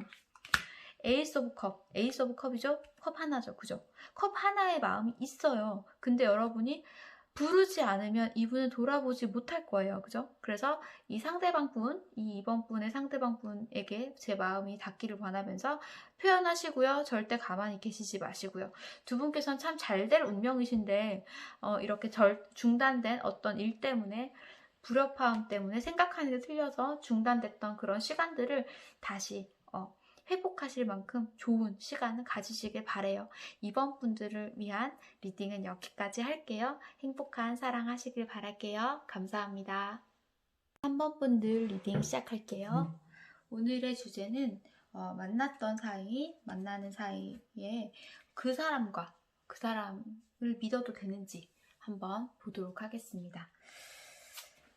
Speaker 1: 에이스 오브 컵. 에이스 오브 컵이죠? 컵 하나죠. 그죠? 컵 하나의 마음이 있어요. 근데 여러분이 부르지 않으면 이분은 돌아보지 못할 거예요. 그죠? 그래서 이 상대방 분, 이 2번 분의 상대방 분에게 제 마음이 닿기를 바라면서 표현하시고요. 절대 가만히 계시지 마시고요. 두 분께서는 참 잘 될 운명이신데 이렇게 중단된 어떤 일 때문에 불협화음 때문에 생각하는 게 틀려서 중단됐던 그런 시간들을 다시 회복하실 만큼 좋은 시간을 가지시길 바래요. 이번 분들을 위한 리딩은 여기까지 할게요. 행복한 사랑 하시길 바랄게요. 감사합니다. 3번 분들 리딩 시작할게요. 오늘의 주제는 만났던 사이, 만나는 사이에 그 사람과 그 사람을 믿어도 되는지 한번 보도록 하겠습니다.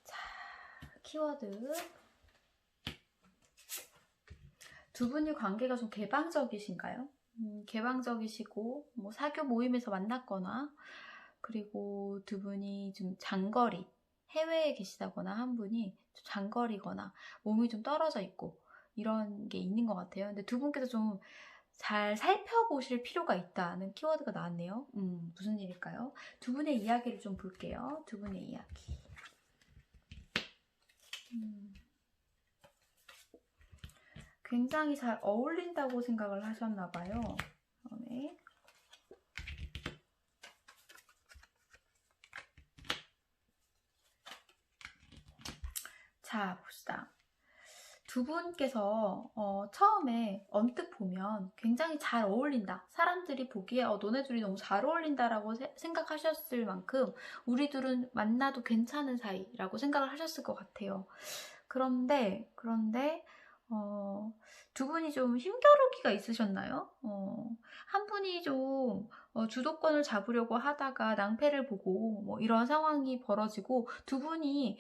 Speaker 1: 자, 키워드. 두 분의 관계가 좀 개방적이신가요? 개방적이시고 뭐 사교 모임에서 만났거나 그리고 두 분이 좀 장거리 해외에 계시다거나 한 분이 장거리거나 몸이 좀 떨어져 있고 이런 게 있는 것 같아요. 근데 두 분께서 좀 잘 살펴보실 필요가 있다는 키워드가 나왔네요. 무슨 일일까요? 두 분의 이야기를 좀 볼게요. 두 분의 이야기. 굉장히 잘 어울린다고 생각을 하셨나 봐요. 네. 자, 봅시다. 두 분께서 처음에 언뜻 보면 굉장히 잘 어울린다. 사람들이 보기에 너네 둘이 너무 잘 어울린다라고 생각하셨을 만큼 우리 둘은 만나도 괜찮은 사이라고 생각을 하셨을 것 같아요. 그런데 두 분이 좀 힘겨루기가 있으셨나요? 한 분이 좀 주도권을 잡으려고 하다가 낭패를 보고 뭐 이런 상황이 벌어지고 두 분이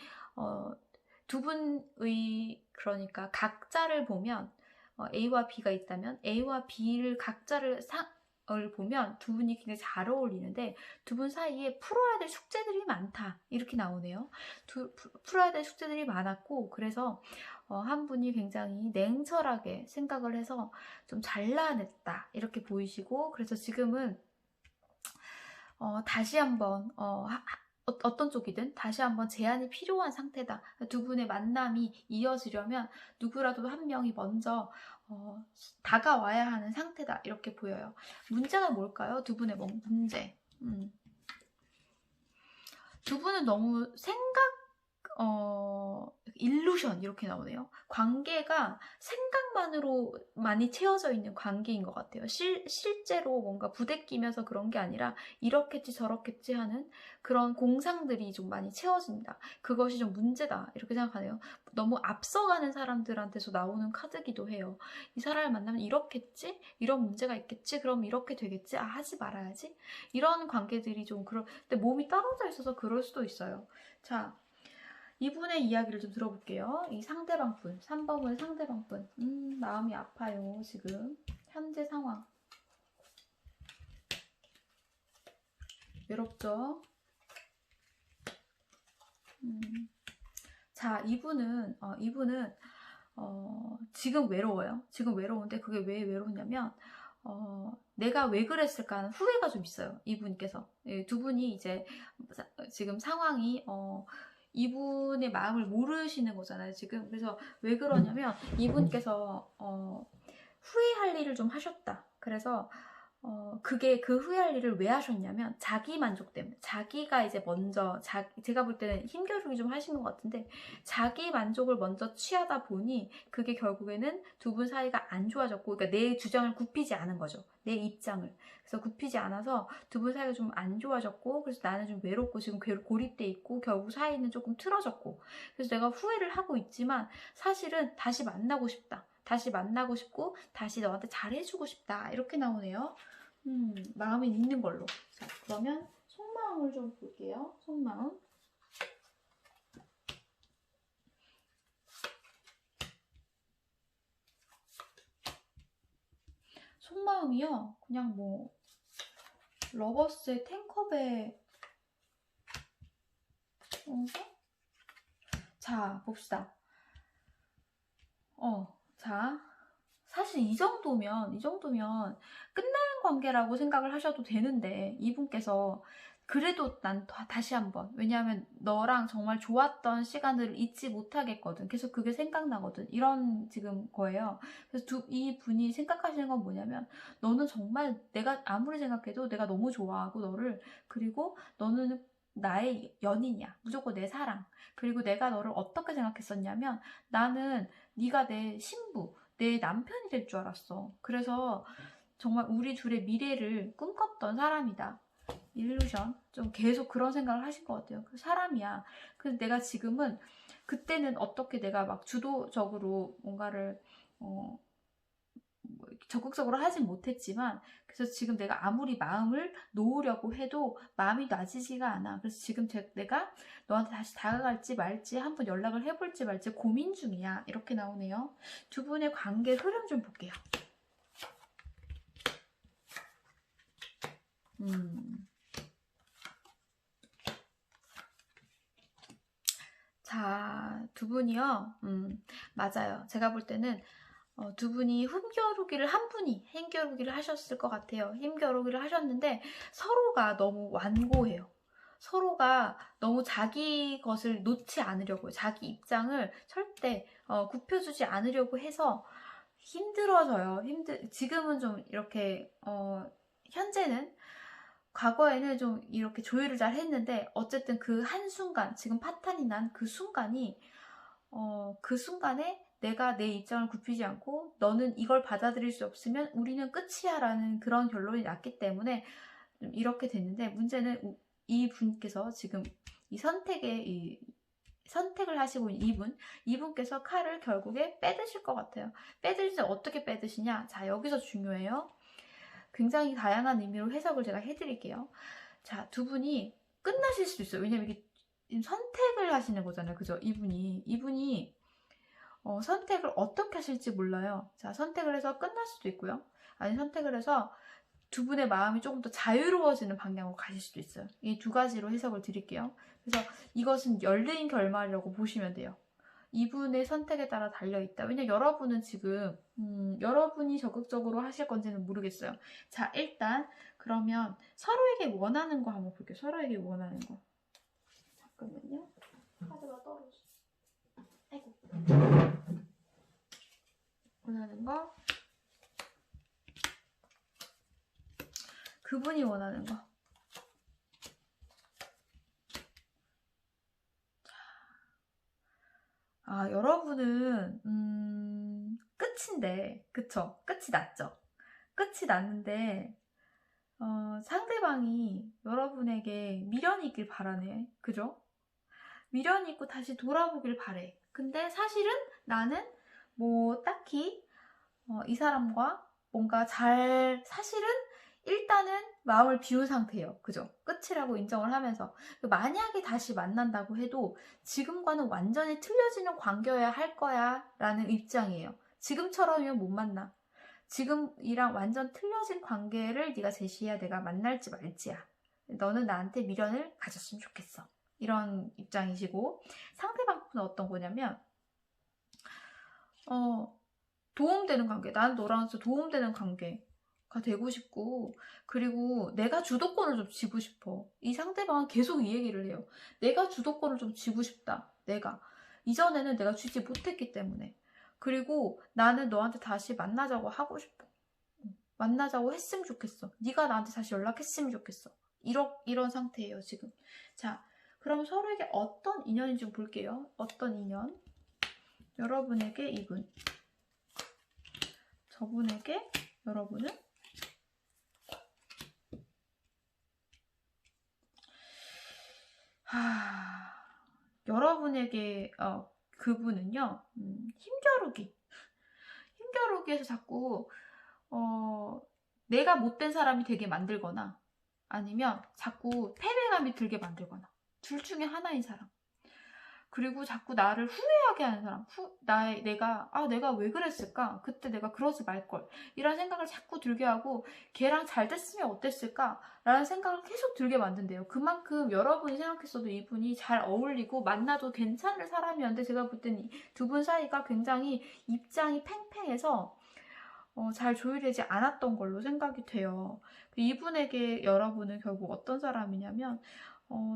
Speaker 1: 두 분의 그러니까 각자를 보면 A와 B가 있다면 A와 B를 각자를 보면 두 분이 굉장히 잘 어울리는데 두 분 사이에 풀어야 될 숙제들이 많다 이렇게 나오네요. 풀어야 될 숙제들이 많았고 그래서 한 분이 굉장히 냉철하게 생각을 해서 좀 잘라냈다 이렇게 보이시고 그래서 지금은 다시 한번 어떤 쪽이든 다시 한번 제안이 필요한 상태다. 두 분의 만남이 이어지려면 누구라도 한 명이 먼저 다가와야 하는 상태다. 이렇게 보여요. 문제가 뭘까요? 두 분의 문제. 두 분은 너무 일루션 이렇게 나오네요. 관계가 생각만으로 많이 채워져 있는 관계인 것 같아요. 실제로 뭔가 부대끼면서 그런 게 아니라 이렇겠지 저렇겠지 하는 그런 공상들이 좀 많이 채워진다. 그것이 좀 문제다 이렇게 생각하네요. 너무 앞서가는 사람들한테서 나오는 카드기도 해요. 이 사람을 만나면 이렇겠지? 이런 문제가 있겠지? 그럼 이렇게 되겠지? 하지 말아야지? 이런 관계들이 좀 근데 몸이 떨어져 있어서 그럴 수도 있어요. 자, 이분의 이야기를 좀 들어볼게요. 이 상대방 분, 3번의 상대방 분. 마음이 아파요, 지금. 현재 상황. 외롭죠? 자, 이분은 지금 외로워요. 지금 외로운데 그게 왜 외로우냐면 내가 왜 그랬을까 하는 후회가 좀 있어요. 이분께서. 두 분이 이제 지금 상황이 이분의 마음을 모르시는 거잖아요, 지금. 그래서 왜 그러냐면 이분께서 후회할 일을 좀 하셨다. 그래서 그게 그 후회할 일을 왜 하셨냐면 자기 만족 때문에 자기가 이제 먼저 제가 볼 때는 힘겨루기 좀 하신 것 같은데 자기 만족을 먼저 취하다 보니 그게 결국에는 두 분 사이가 안 좋아졌고 그러니까 내 주장을 굽히지 않은 거죠. 내 입장을. 그래서 굽히지 않아서 두 분 사이가 좀 안 좋아졌고 그래서 나는 좀 외롭고 지금 고립돼 있고 결국 사이는 조금 틀어졌고 그래서 내가 후회를 하고 있지만 사실은 다시 만나고 싶다. 다시 만나고 싶고 다시 너한테 잘해주고 싶다. 이렇게 나오네요. 마음이 있는 걸로. 자, 그러면 속마음 속마음을 좀 볼게요. 속마음. 속마음이요. 그냥 뭐 러버스의 탱컵에 자 봅시다. 자 사실 이 정도면 끝나는 관계라고 생각을 하셔도 되는데 이분께서 그래도 난 다시 한번, 왜냐하면 너랑 정말 좋았던 시간들을 잊지 못하겠거든, 계속 그게 생각나거든, 이런 지금 거예요. 그래서 이 분이 생각하시는 건 뭐냐면, 너는 정말 내가 아무리 생각해도 내가 너무 좋아하고 너를, 그리고 너는 나의 연인이야, 무조건 내 사랑. 그리고 내가 너를 어떻게 생각했었냐면, 나는 네가 내 신부, 내 남편이 될 줄 알았어. 그래서 정말 우리 둘의 미래를 꿈꿨던 사람이다. 일루션. 좀 계속 그런 생각을 하실 것 같아요. 그 사람이야. 그래서 내가 지금은, 그때는 어떻게 내가 막 주도적으로 뭔가를 적극적으로 하진 못했지만, 그래서 지금 내가 아무리 마음을 놓으려고 해도 마음이 놔지지가 않아. 그래서 지금 내가 너한테 다시 다가갈지 말지, 한번 연락을 해볼지 말지 고민 중이야. 이렇게 나오네요. 두 분의 관계 흐름 좀 볼게요. 자, 두 분이요. 맞아요. 제가 볼 때는 두 분이 한 분이 힘겨루기를 하셨을 것 같아요. 힘겨루기를 하셨는데 서로가 너무 완고해요. 서로가 너무 자기 것을 놓지 않으려고, 자기 입장을 절대 굽혀주지 않으려고 해서 힘들어져요. 지금은 좀 이렇게 현재는, 과거에는 좀 이렇게 조율을 잘 했는데, 어쨌든 그 한순간, 지금 파탄이 난 그 순간이, 그 순간에 내가 내 입장을 굽히지 않고 너는 이걸 받아들일 수 없으면 우리는 끝이야 라는 그런 결론이 났기 때문에 좀 이렇게 됐는데, 문제는 이 분께서 지금 이 선택을 하시고 있는 이분께서 칼을 결국에 빼드실 것 같아요. 빼드실 때 어떻게 빼드시냐? 자, 여기서 중요해요. 굉장히 다양한 의미로 해석을 제가 해드릴게요. 자, 두 분이 끝나실 수도 있어요. 왜냐면 이게 선택을 하시는 거잖아요. 그죠? 이분이 선택을 어떻게 하실지 몰라요. 자, 선택을 해서 끝날 수도 있고요. 아니, 선택을 해서 두 분의 마음이 조금 더 자유로워지는 방향으로 가실 수도 있어요. 이 두 가지로 해석을 드릴게요. 그래서 이것은 열린 결말이라고 보시면 돼요. 이분의 선택에 따라 달려있다. 왜냐면 여러분은 지금 여러분이 적극적으로 하실 건지는 모르겠어요. 자, 일단 그러면 서로에게 원하는 거 한번 볼게요. 서로에게 원하는 거. 잠깐만요. 카드가 떨어졌어. 아이고. 원하는 거. 그분이 원하는 거. 아, 여러분은 끝인데, 그쵸? 끝이 났죠? 끝이 났는데 상대방이 여러분에게 미련이 있길 바라네. 그죠? 미련이 있고 다시 돌아보길 바래. 근데 사실은 나는 뭐 딱히 이 사람과 뭔가 사실은 일단은 마음을 비운 상태예요. 그죠? 끝이라고 인정을 하면서. 만약에 다시 만난다고 해도 지금과는 완전히 틀려지는 관계여야 할 거야 라는 입장이에요. 지금처럼이면 못 만나. 지금이랑 완전 틀려진 관계를 네가 제시해야 내가 만날지 말지야. 너는 나한테 미련을 가졌으면 좋겠어. 이런 입장이시고, 상대방 분은 어떤 거냐면 도움되는 관계, 난 너랑 도움되는 관계가 되고 싶고, 그리고 내가 주도권을 좀 쥐고 싶어. 이 상대방은 계속 이 얘기를 해요. 내가 주도권을 좀 쥐고 싶다. 이전에는 내가 쥐지 못했기 때문에. 그리고 나는 너한테 다시 만나자고 하고 싶어. 만나자고 했으면 좋겠어. 네가 나한테 다시 연락했으면 좋겠어. 이런 상태예요, 지금. 자, 그럼 서로에게 어떤 인연인지 좀 볼게요. 어떤 인연? 여러분에게 이분. 저분에게 여러분은? 여러분에게 그분은요, 힘겨루기에서 자꾸 내가 못된 사람이 되게 만들거나, 아니면 자꾸 패배감이 들게 만들거나, 둘 중에 하나인 사람. 그리고 자꾸 나를 후회하게 하는 사람. 내가 왜 그랬을까? 그때 내가 그러지 말걸. 이런 생각을 자꾸 들게 하고, 걔랑 잘 됐으면 어땠을까? 라는 생각을 계속 들게 만든대요. 그만큼 여러분이 생각했어도 이분이 잘 어울리고 만나도 괜찮을 사람이었는데, 제가 볼 때는 두 분 사이가 굉장히 입장이 팽팽해서 잘 조율되지 않았던 걸로 생각이 돼요. 이분에게 여러분은 결국 어떤 사람이냐면,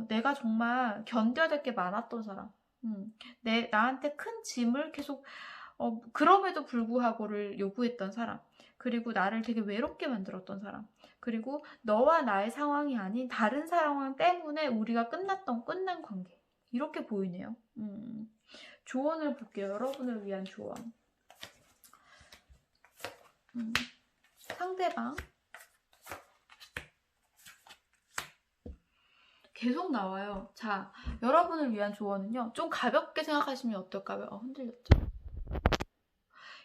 Speaker 1: 내가 정말 견뎌야 될 게 많았던 사람. 나한테 큰 짐을 계속, 그럼에도 불구하고를 요구했던 사람. 그리고 나를 되게 외롭게 만들었던 사람. 그리고 너와 나의 상황이 아닌 다른 상황 때문에 우리가 끝난 관계. 이렇게 보이네요. 조언을 볼게요. 여러분을 위한 조언. 상대방. 계속 나와요. 자, 여러분을 위한 조언은요. 좀 가볍게 생각하시면 어떨까요? 흔들렸죠?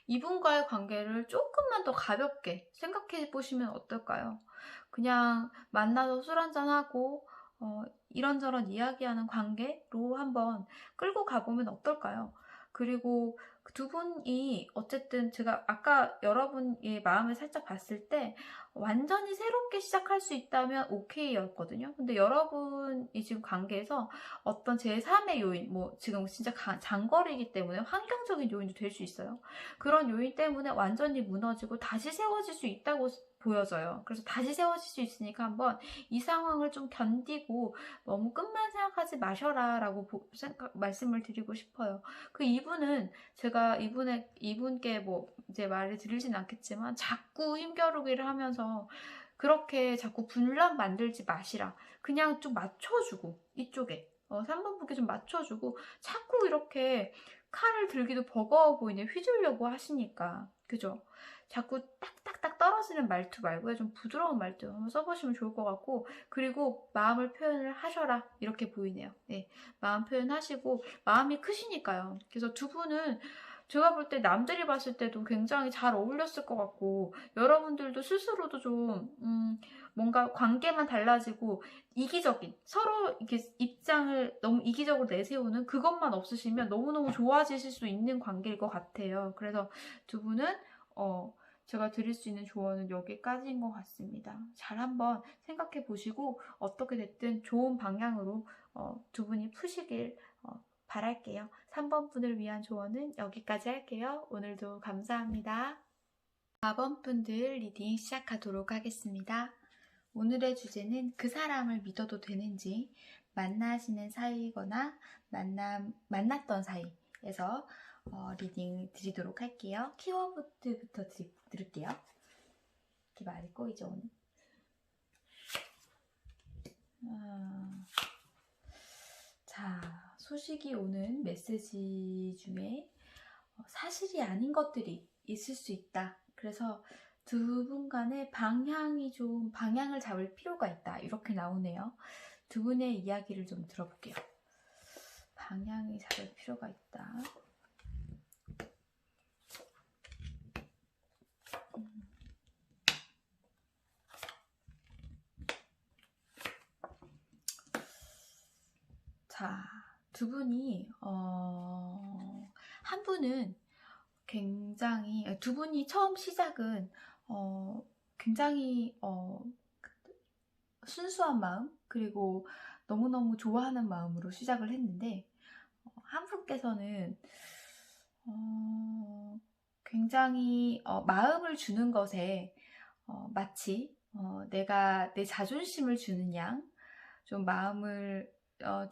Speaker 1: 이분과의 관계를 조금만 더 가볍게 생각해 보시면 어떨까요? 그냥 만나서 술 한잔하고 이런저런 이야기하는 관계로 한번 끌고 가보면 어떨까요? 그리고 두 분이 어쨌든 제가 아까 여러분의 마음을 살짝 봤을 때 완전히 새롭게 시작할 수 있다면 오케이였거든요. 근데 여러분이 지금 관계에서 어떤 제3의 요인, 뭐 지금 진짜 장거리이기 때문에 환경적인 요인도 될 수 있어요. 그런 요인 때문에 완전히 무너지고 다시 세워질 수 있다고 보여져요. 그래서 다시 세워질 수 있으니까 한번 이 상황을 좀 견디고 너무 끝만 생각하지 마셔라 라고 말씀을 드리고 싶어요. 이분은 제가 이분께 뭐 이제 말을 드리진 않겠지만 자꾸 힘겨루기를 하면서 그렇게 자꾸 분란 만들지 마시라. 그냥 좀 맞춰주고 이쪽에 3번 분께 좀 맞춰주고 자꾸 이렇게 칼을 들기도 버거워 보이네. 휘둘려고 하시니까. 그죠? 자꾸 딱딱딱 떨어지는 말투 말고요. 좀 부드러운 말투 한번 써보시면 좋을 것 같고, 그리고 마음을 표현을 하셔라. 이렇게 보이네요. 네, 마음 표현하시고, 마음이 크시니까요. 그래서 두 분은 제가 볼 때 남들이 봤을 때도 굉장히 잘 어울렸을 것 같고, 여러분들도 스스로도 좀 뭔가 관계만 달라지고 이기적인, 서로 이렇게 입장을 너무 이기적으로 내세우는 그것만 없으시면 너무너무 좋아지실 수 있는 관계일 것 같아요. 그래서 두 분은 제가 드릴 수 있는 조언은 여기까지인 것 같습니다. 잘 한번 생각해 보시고 어떻게 됐든 좋은 방향으로 두 분이 푸시길 바랄게요. 3번 분을 위한 조언은 여기까지 할게요. 오늘도 감사합니다. 4번 분들 리딩 시작하도록 하겠습니다. 오늘의 주제는 그 사람을 믿어도 되는지, 만나시는 사이거나 만났던 사이에서 리딩 드리도록 할게요. 키워드부터 드릴게요. 이렇게 말이 꼬이죠, 오늘. 자, 소식이 오는 메시지 중에 사실이 아닌 것들이 있을 수 있다. 그래서 두 분 간의 방향을 잡을 필요가 있다. 이렇게 나오네요. 두 분의 이야기를 좀 들어볼게요. 방향을 잡을 필요가 있다. 자, 두 분이 한 분은 굉장히, 두 분이 처음 시작은 굉장히 순수한 마음, 그리고 너무너무 좋아하는 마음으로 시작을 했는데, 한 분께서는 굉장히 마음을 주는 것에 마치 내가 내 자존심을 주는 양, 좀 마음을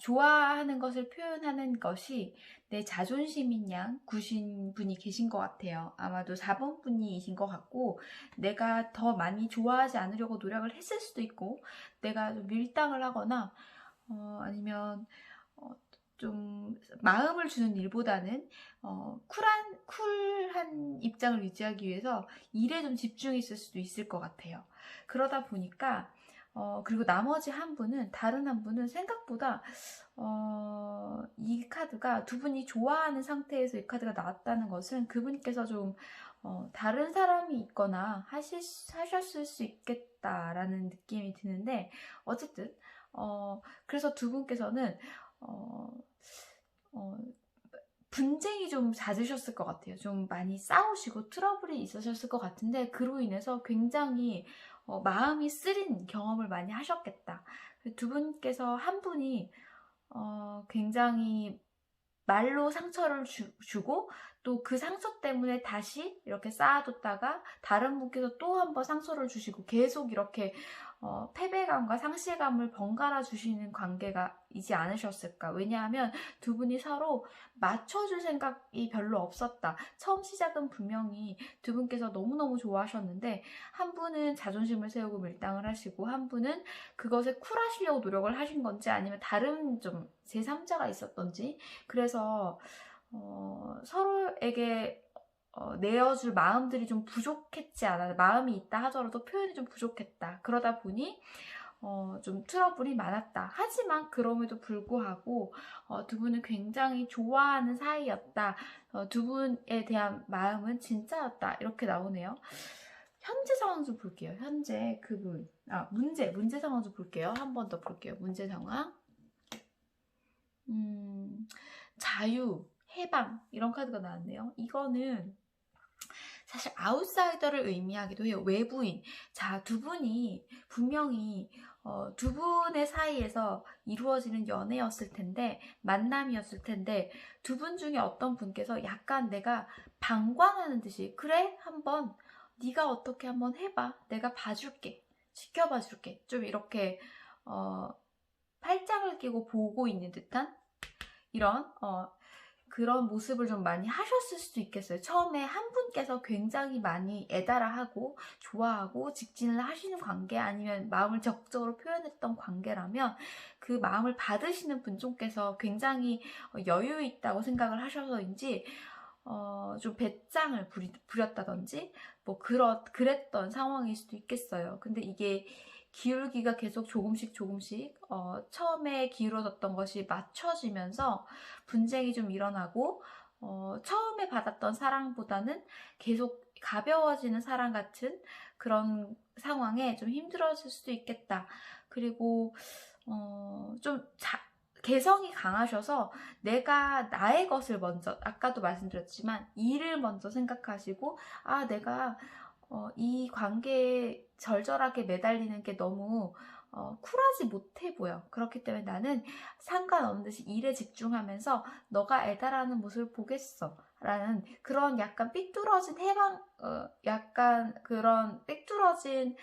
Speaker 1: 좋아하는 것을 표현하는 것이 내 자존심인 양 구신 분이 계신 것 같아요. 아마도 4번 분이신 것 같고, 내가 더 많이 좋아하지 않으려고 노력을 했을 수도 있고, 내가 좀 밀당을 하거나 아니면 좀 마음을 주는 일보다는 쿨한 입장을 유지하기 위해서 일에 좀 집중했을 수도 있을 것 같아요. 그러다 보니까 그리고 나머지 한 분은, 다른 한 분은 생각보다 이 카드가 두 분이 좋아하는 상태에서 이 카드가 나왔다는 것은 그분께서 좀 다른 사람이 있거나 하셨을 수 있겠다라는 느낌이 드는데, 어쨌든 그래서 두 분께서는 어, 어, 분쟁이 좀 잦으셨을 것 같아요. 좀 많이 싸우시고 트러블이 있으셨을 것 같은데, 그로 인해서 굉장히 마음이 쓰린 경험을 많이 하셨겠다. 두 분께서 한 분이 굉장히 말로 상처를 주고, 또 그 상처 때문에 다시 이렇게 쌓아뒀다가 다른 분께서 또 한 번 상처를 주시고, 계속 이렇게 패배감과 상실감을 번갈아 주시는 관계가 이지 않으셨을까. 왜냐하면 두 분이 서로 맞춰줄 생각이 별로 없었다. 처음 시작은 분명히 두 분께서 너무너무 좋아하셨는데, 한 분은 자존심을 세우고 밀당을 하시고, 한 분은 그것에 쿨하시려고 노력을 하신 건지, 아니면 다른 좀 제3자가 있었던지, 그래서 서로에게 내어줄 마음들이 좀 부족했지 않아. 마음이 있다 하더라도 표현이 좀 부족했다. 그러다 보니 좀 트러블이 많았다. 하지만 그럼에도 불구하고 두 분은 굉장히 좋아하는 사이였다. 두 분에 대한 마음은 진짜였다. 이렇게 나오네요. 현재 상황 좀 볼게요. 현재 그분. 문제 상황 좀 볼게요. 한 번 더 볼게요. 문제 상황. 자유, 해방 이런 카드가 나왔네요. 이거는 사실 아웃사이더를 의미하기도 해요. 외부인. 자, 두 분이 분명히 두 분의 사이에서 이루어지는 연애였을 텐데, 만남이었을 텐데, 두 분 중에 어떤 분께서 약간 내가 방관하는 듯이, 그래? 한번 네가 어떻게 한번 해봐. 내가 봐줄게. 지켜봐 줄게. 좀 이렇게 팔짱을 끼고 보고 있는 듯한 이런 그런 모습을 좀 많이 하셨을 수도 있겠어요. 처음에 한 분께서 굉장히 많이 애달아하고 좋아하고 직진을 하시는 관계, 아니면 마음을 적극적으로 표현했던 관계라면, 그 마음을 받으시는 분쪽께서 굉장히 여유 있다고 생각을 하셔서인지 좀 배짱을 부렸다든지 뭐 그랬던 상황일 수도 있겠어요. 근데 이게 기울기가 계속 조금씩 처음에 기울어졌던 것이 맞춰지면서 분쟁이 좀 일어나고, 처음에 받았던 사랑보다는 계속 가벼워지는 사랑 같은 그런 상황에 좀 힘들어질 수도 있겠다. 그리고 좀 개성이 강하셔서 내가 나의 것을 먼저, 아까도 말씀드렸지만 일을 먼저 생각하시고, 내가 이 관계에 절절하게 매달리는 게 너무 쿨하지 못해 보여. 그렇기 때문에 나는 상관없는 듯이 일에 집중하면서 너가 애달하는 모습을 보겠어. 라는 그런 약간 삐뚤어진 약간 그런 삐뚤어진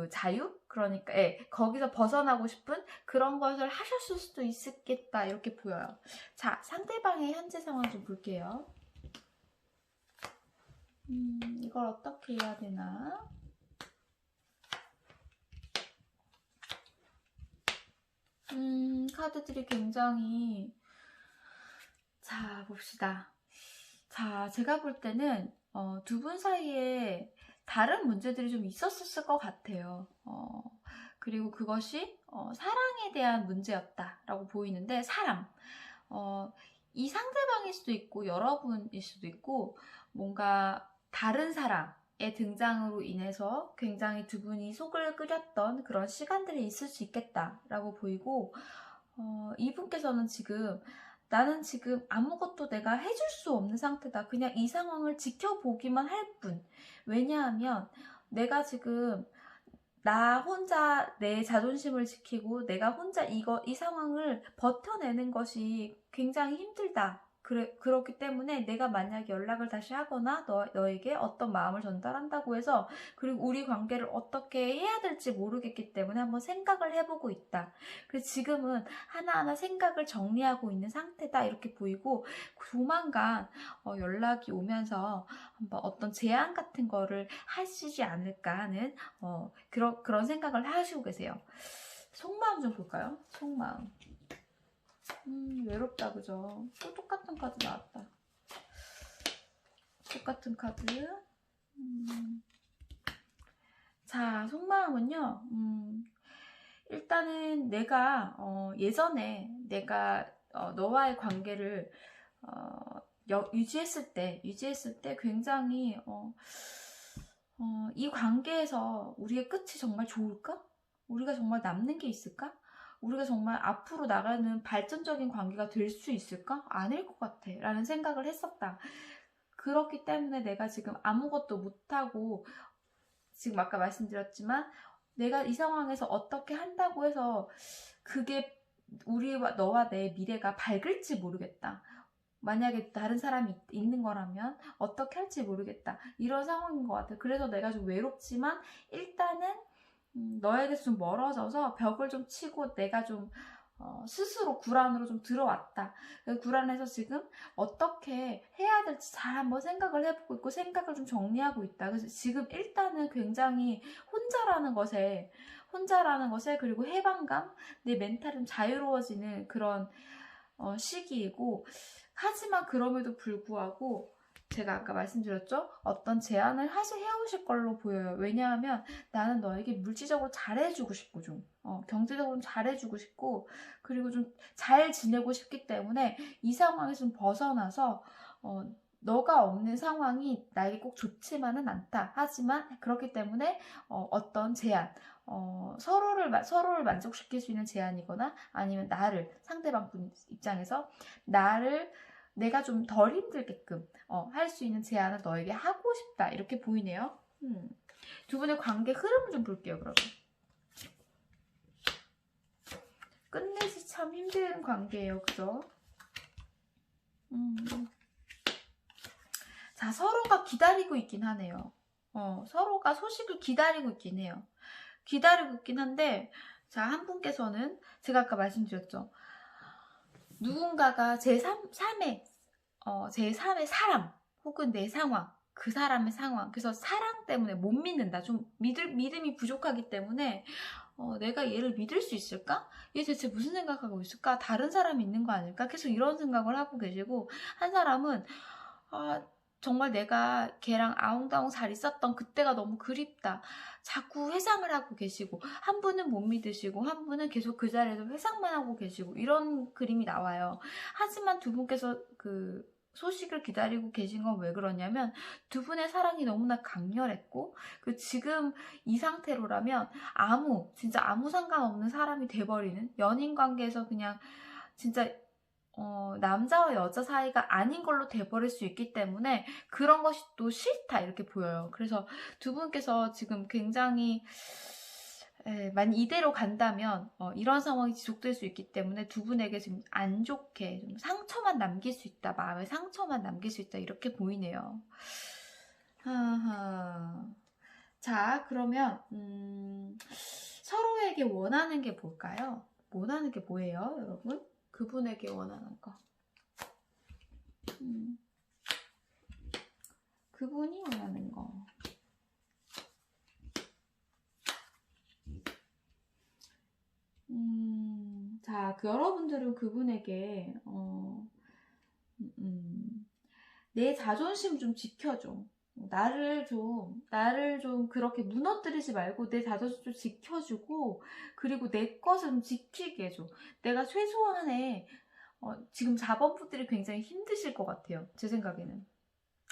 Speaker 1: 자유? 그러니까, 거기서 벗어나고 싶은 그런 것을 하셨을 수도 있겠다. 이렇게 보여요. 자, 상대방의 현재 상황 좀 볼게요. 이걸 어떻게 해야 되나? 카드들이 굉장히, 자, 봅시다. 자, 제가 볼 때는 두 분 사이에 다른 문제들이 좀 있었을 것 같아요. 그리고 그것이 사랑에 대한 문제였다라고 보이는데, 이 상대방일 수도 있고 여러분일 수도 있고, 뭔가 다른 사람의 등장으로 인해서 굉장히 두 분이 속을 끓였던 그런 시간들이 있을 수 있겠다라고 보이고, 이분께서는 나는 지금 아무것도 내가 해줄 수 없는 상태다. 그냥 이 상황을 지켜보기만 할 뿐. 왜냐하면 내가 지금 나 혼자 내 자존심을 지키고 내가 혼자 이 상황을 버텨내는 것이 굉장히 힘들다. 그렇기 때문에 내가 만약에 연락을 다시 하거나 너에게 어떤 마음을 전달한다고 해서, 그리고 우리 관계를 어떻게 해야 될지 모르겠기 때문에 한번 생각을 해보고 있다. 그래서 지금은 하나하나 생각을 정리하고 있는 상태다. 이렇게 보이고, 조만간 연락이 오면서 한번 어떤 제안 같은 거를 하시지 않을까 하는 그런 생각을 하시고 계세요. 속마음 좀 볼까요? 속마음. 외롭다, 그죠? 또 똑같은 카드 나왔다. 똑같은 카드. 자, 속마음은요. 일단은 내가 예전에 내가 너와의 관계를 유지했을 때 굉장히 이 관계에서 우리의 끝이 정말 좋을까? 우리가 정말 남는 게 있을까? 우리가 정말 앞으로 나가는 발전적인 관계가 될 수 있을까? 아닐 것 같아 라는 생각을 했었다. 그렇기 때문에 내가 지금 아무것도 못하고, 지금 아까 말씀드렸지만 내가 이 상황에서 어떻게 한다고 해서 그게 우리와 너와 내 미래가 밝을지 모르겠다. 만약에 다른 사람이 있는 거라면 어떻게 할지 모르겠다. 이런 상황인 것 같아. 그래서 내가 좀 외롭지만 일단은 너에게서 좀 멀어져서 벽을 좀 치고 내가 좀 스스로 구란으로 좀 들어왔다. 구란에서 지금 어떻게 해야 될지 잘 한번 생각을 해보고 있고 생각을 좀 정리하고 있다. 그래서 지금 일단은 굉장히 혼자라는 것에 그리고 해방감, 내 멘탈이 좀 자유로워지는 그런 시기이고, 하지만 그럼에도 불구하고 제가 아까 말씀드렸죠? 어떤 제안을 해오실 걸로 보여요. 왜냐하면 나는 너에게 물질적으로 잘해주고 싶고 경제적으로 좀 잘해주고 싶고 그리고 좀 잘 지내고 싶기 때문에 이 상황에서 좀 벗어나서 너가 없는 상황이 나에게 꼭 좋지만은 않다. 하지만 그렇기 때문에 어떤 제안, 서로를 만족시킬 수 있는 제안이거나 아니면 상대방 분 입장에서 내가 좀 덜 힘들게끔 할 수 있는 제안을 너에게 하고 싶다. 이렇게 보이네요. 두 분의 관계 흐름을 좀 볼게요. 그러면 끝내기 참 힘든 관계예요. 그죠? 자, 서로가 기다리고 있긴 하네요. 서로가 소식을 기다리고 있긴 해요. 기다리고 있긴 한데, 자, 한 분께서는 제가 아까 말씀드렸죠. 누군가가 제3의 사람 혹은 내 상황, 그 사람의 상황, 그래서 사랑 때문에 못 믿는다. 좀 믿음이 부족하기 때문에 내가 얘를 믿을 수 있을까? 얘 대체 무슨 생각하고 있을까? 다른 사람이 있는 거 아닐까? 계속 이런 생각을 하고 계시고, 한 사람은 정말 내가 걔랑 아웅다웅 잘 있었던 그때가 너무 그립다. 자꾸 회상을 하고 계시고, 한 분은 못 믿으시고 한 분은 계속 그 자리에서 회상만 하고 계시고, 이런 그림이 나와요. 하지만 두 분께서 그 소식을 기다리고 계신 건 왜 그러냐면 두 분의 사랑이 너무나 강렬했고, 지금 이 상태로라면 진짜 아무 상관없는 사람이 돼버리는, 연인 관계에서 그냥 진짜 남자와 여자 사이가 아닌 걸로 돼버릴 수 있기 때문에 그런 것이 또 싫다 이렇게 보여요. 그래서 두 분께서 지금 굉장히 만약 이대로 간다면 이런 상황이 지속될 수 있기 때문에 두 분에게 지금 안 좋게 좀 상처만 남길 수 있다. 마음에 상처만 남길 수 있다. 이렇게 보이네요. 자, 그러면 서로에게 원하는 게 뭘까요? 원하는 게 뭐예요, 여러분? 그분에게 원하는 거. 그분이 원하는 거. 자, 여러분들은 그분에게 내 자존심 좀 지켜줘. 나를 좀 그렇게 무너뜨리지 말고 내 자존심 좀 지켜주고, 그리고 내 것을 좀 지키게 해줘. 내가 최소한의 지금 자범분들이 굉장히 힘드실 것 같아요. 제 생각에는.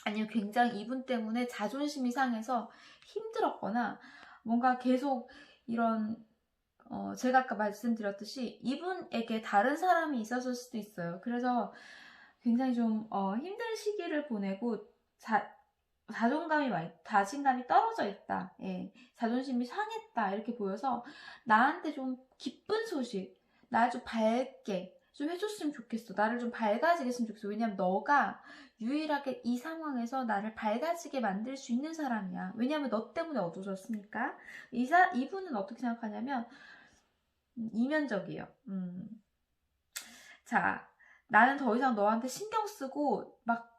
Speaker 1: 아니면 굉장히 이분 때문에 자존심이 상해서 힘들었거나 뭔가 계속 이런 제가 아까 말씀드렸듯이 이분에게 다른 사람이 있었을 수도 있어요. 그래서 굉장히 좀 힘든 시기를 보내고 자신감이 떨어져 있다. 예, 자존심이 상했다. 이렇게 보여서 나한테 좀 기쁜 소식, 나 좀 밝게 좀 해줬으면 좋겠어. 나를 좀 밝아지게 했으면 좋겠어. 왜냐면 너가 유일하게 이 상황에서 나를 밝아지게 만들 수 있는 사람이야. 왜냐면 너 때문에 어두워졌으니까. 이분은 어떻게 생각하냐면 이면적이에요. 자, 나는 더 이상 너한테 신경 쓰고 막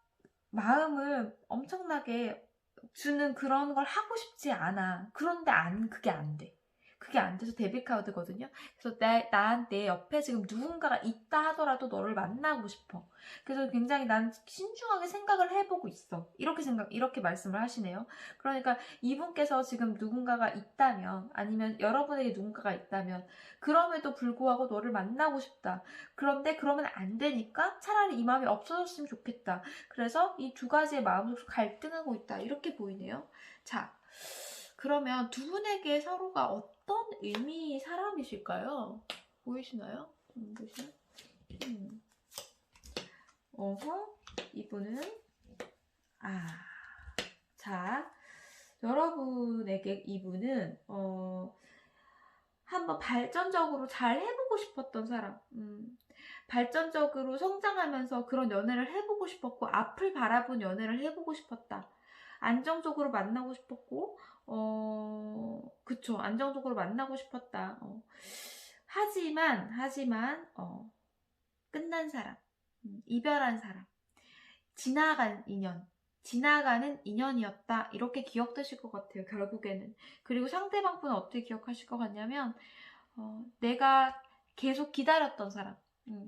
Speaker 1: 마음을 엄청나게 주는 그런 걸 하고 싶지 않아. 그런데 그게 안 돼. 그게 안 돼서 데뷔 카드거든요. 그래서 내 옆에 지금 누군가가 있다 하더라도 너를 만나고 싶어. 그래서 굉장히 난 신중하게 생각을 해보고 있어. 이렇게 말씀을 하시네요. 그러니까 이분께서 지금 누군가가 있다면, 아니면 여러분에게 누군가가 있다면, 그럼에도 불구하고 너를 만나고 싶다. 그런데 그러면 안 되니까 차라리 이 마음이 없어졌으면 좋겠다. 그래서 이 두 가지의 마음속에서 갈등하고 있다. 이렇게 보이네요. 자, 그러면 두 분에게 서로가 어떤 의미의 사람이실까요? 보이시나요? 보이시나요? 이분은 자, 여러분에게 이분은 한번 발전적으로 잘 해보고 싶었던 사람. 발전적으로 성장하면서 그런 연애를 해보고 싶었고, 앞을 바라본 연애를 해보고 싶었다. 안정적으로 만나고 싶었고, 그쵸. 안정적으로 만나고 싶었다. 하지만, 끝난 사람. 이별한 사람. 지나가는 인연이었다. 이렇게 기억되실 것 같아요, 결국에는. 그리고 상대방 분은 어떻게 기억하실 것 같냐면, 내가 계속 기다렸던 사람.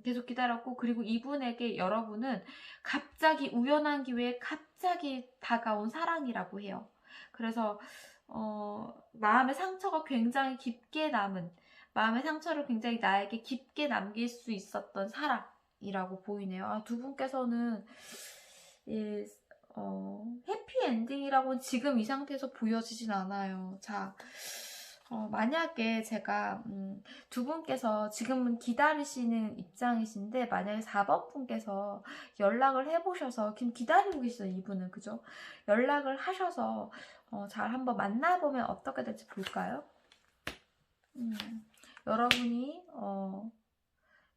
Speaker 1: 계속 기다렸고, 그리고 이분에게 여러분은 갑자기 우연한 기회에 갑자기 다가온 사랑이라고 해요. 그래서 마음의 상처가 굉장히 깊게 남은, 마음의 상처를 굉장히 나에게 깊게 남길 수 있었던 사람이라고 보이네요. 두 분께서는 해피엔딩이라고는 지금 이 상태에서 보여지진 않아요. 자, 만약에 제가 두 분께서 지금은 기다리시는 입장이신데, 만약에 4번 분께서 연락을 해보셔서 지금 기다리고 계시죠, 이분은. 그죠? 연락을 하셔서 잘 한번 만나보면 어떻게 될지 볼까요? 여러분이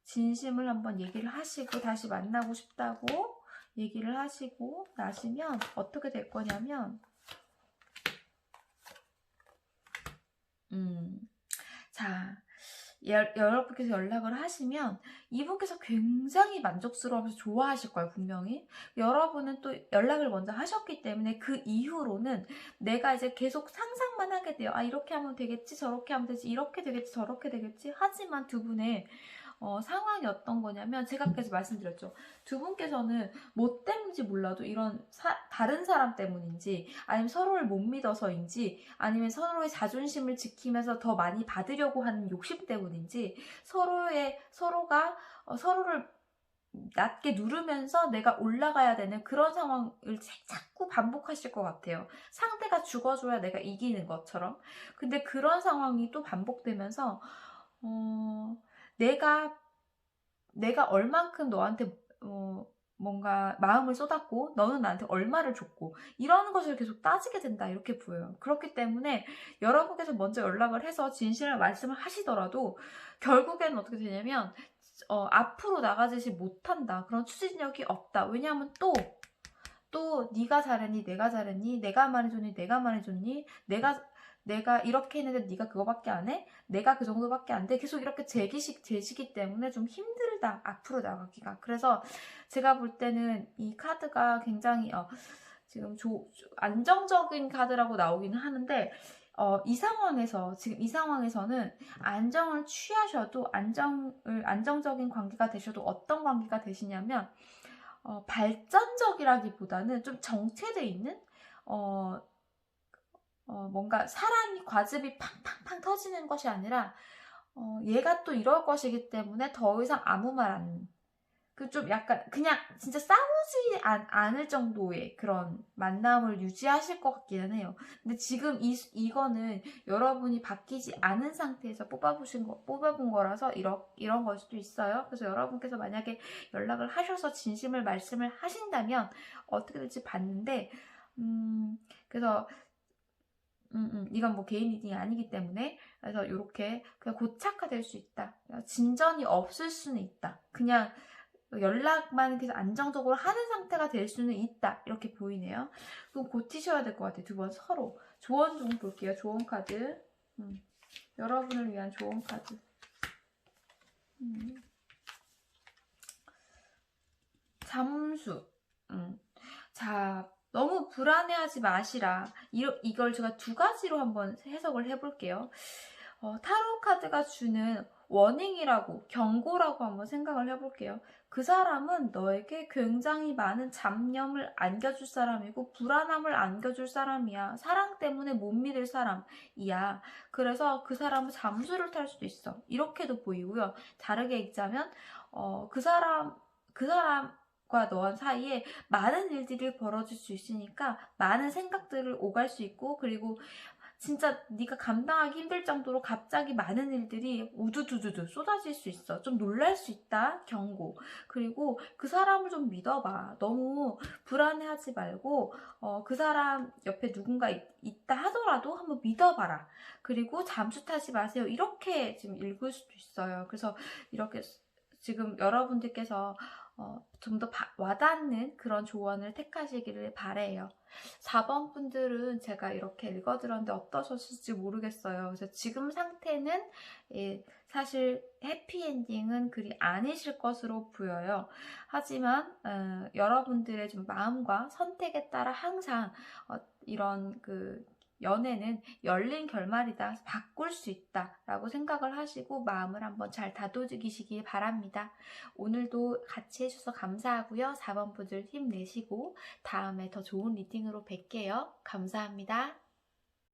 Speaker 1: 진심을 한번 얘기를 하시고 다시 만나고 싶다고 얘기를 하시고 나시면 어떻게 될 거냐면, 자, 여러분께서 연락을 하시면 이분께서 굉장히 만족스러워서 좋아하실 거예요, 분명히. 여러분은 또 연락을 먼저 하셨기 때문에 그 이후로는 내가 이제 계속 상상만 하게 돼요. 이렇게 하면 되겠지, 저렇게 하면 되지, 이렇게 되겠지, 저렇게 되겠지. 하지만 두 분의 상황이 어떤 거냐면, 제가 계속 말씀드렸죠. 두 분께서는 뭐 때문인지 몰라도 이런 다른 사람 때문인지, 아니면 서로를 못 믿어서인지, 아니면 서로의 자존심을 지키면서 더 많이 받으려고 하는 욕심 때문인지, 서로가 서로를 낮게 누르면서 내가 올라가야 되는 그런 상황을 자꾸 반복하실 것 같아요. 상대가 죽어줘야 내가 이기는 것처럼. 근데 그런 상황이 또 반복되면서 내가 얼만큼 너한테 뭔가 마음을 쏟았고 너는 나한테 얼마를 줬고, 이런 것을 계속 따지게 된다, 이렇게 보여요. 그렇기 때문에 여러분께서 먼저 연락을 해서 진실을 말씀을 하시더라도 결국에는 어떻게 되냐면 앞으로 나가지 못한다. 그런 추진력이 없다. 왜냐하면 또 네가 잘했니, 내가 잘했니, 내가 말해줬니, 내가 말해줬니, 내가 이렇게 했는데 네가 그거밖에 안 해? 내가 그 정도밖에 안 돼? 계속 이렇게 재시기 때문에 좀 힘들다, 앞으로 나가기가. 그래서 제가 볼 때는 이 카드가 굉장히 지금 안정적인 카드라고 나오기는 하는데, 지금 이 상황에서는 안정을 취하셔도, 안정적인 관계가 되셔도 어떤 관계가 되시냐면, 발전적이라기보다는 좀 정체돼 있는, 뭔가 사랑이 과즙이 팡팡팡 터지는 것이 아니라, 얘가 또 이럴 것이기 때문에 더 이상 아무 말 안, 좀 약간 그냥 진짜 싸우지 않을 정도의 그런 만남을 유지하실 것 같기는 해요. 근데 지금 이거는 여러분이 바뀌지 않은 상태에서 뽑아본 거라서 이런 걸 수도 있어요. 그래서 여러분께서 만약에 연락을 하셔서 진심을 말씀을 하신다면 어떻게 될지 봤는데, 그래서 이건 뭐 개인 리딩이 아니기 때문에, 그래서 이렇게 그냥 고착화될 수 있다. 진전이 없을 수는 있다. 그냥 연락만 계속 안정적으로 하는 상태가 될 수는 있다, 이렇게 보이네요. 그럼 고치셔야 될 것 같아요. 두 번 서로 조언 좀 볼게요. 조언 카드. 여러분을 위한 조언 카드. 잠수. 자, 너무 불안해하지 마시라. 이걸 제가 두 가지로 한번 해석을 해볼게요. 타로 카드가 주는 워닝이라고, 경고라고 한번 생각을 해볼게요. 그 사람은 너에게 굉장히 많은 잡념을 안겨줄 사람이고 불안함을 안겨줄 사람이야. 사랑 때문에 못 믿을 사람이야. 그래서 그 사람은 잠수를 탈 수도 있어. 이렇게도 보이고요. 다르게 읽자면 그 사람과 너 사이에 많은 일들이 벌어질 수 있으니까 많은 생각들을 오갈 수 있고, 그리고 진짜 네가 감당하기 힘들 정도로 갑자기 많은 일들이 우두두두두 쏟아질 수 있어. 좀 놀랄 수 있다. 경고. 그리고 그 사람을 좀 믿어봐. 너무 불안해하지 말고 그 사람 옆에 누군가 있다 하더라도 한번 믿어봐라. 그리고 잠수 타지 마세요. 이렇게 지금 읽을 수도 있어요. 그래서 이렇게 지금 여러분들께서 좀 더 와닿는 그런 조언을 택하시기를 바래요. 4번 분들은 제가 이렇게 읽어드렸는데 어떠셨을지 모르겠어요. 그래서 지금 상태는 사실 해피엔딩은 그리 아니실 것으로 보여요. 하지만 여러분들의 좀 마음과 선택에 따라 항상 이런 연애는 열린 결말이다, 바꿀 수 있다 라고 생각을 하시고 마음을 한번 잘 다독이시기 바랍니다. 오늘도 같이 해주셔서 감사하고요. 4번 분들 힘내시고 다음에 더 좋은 리딩으로 뵐게요. 감사합니다.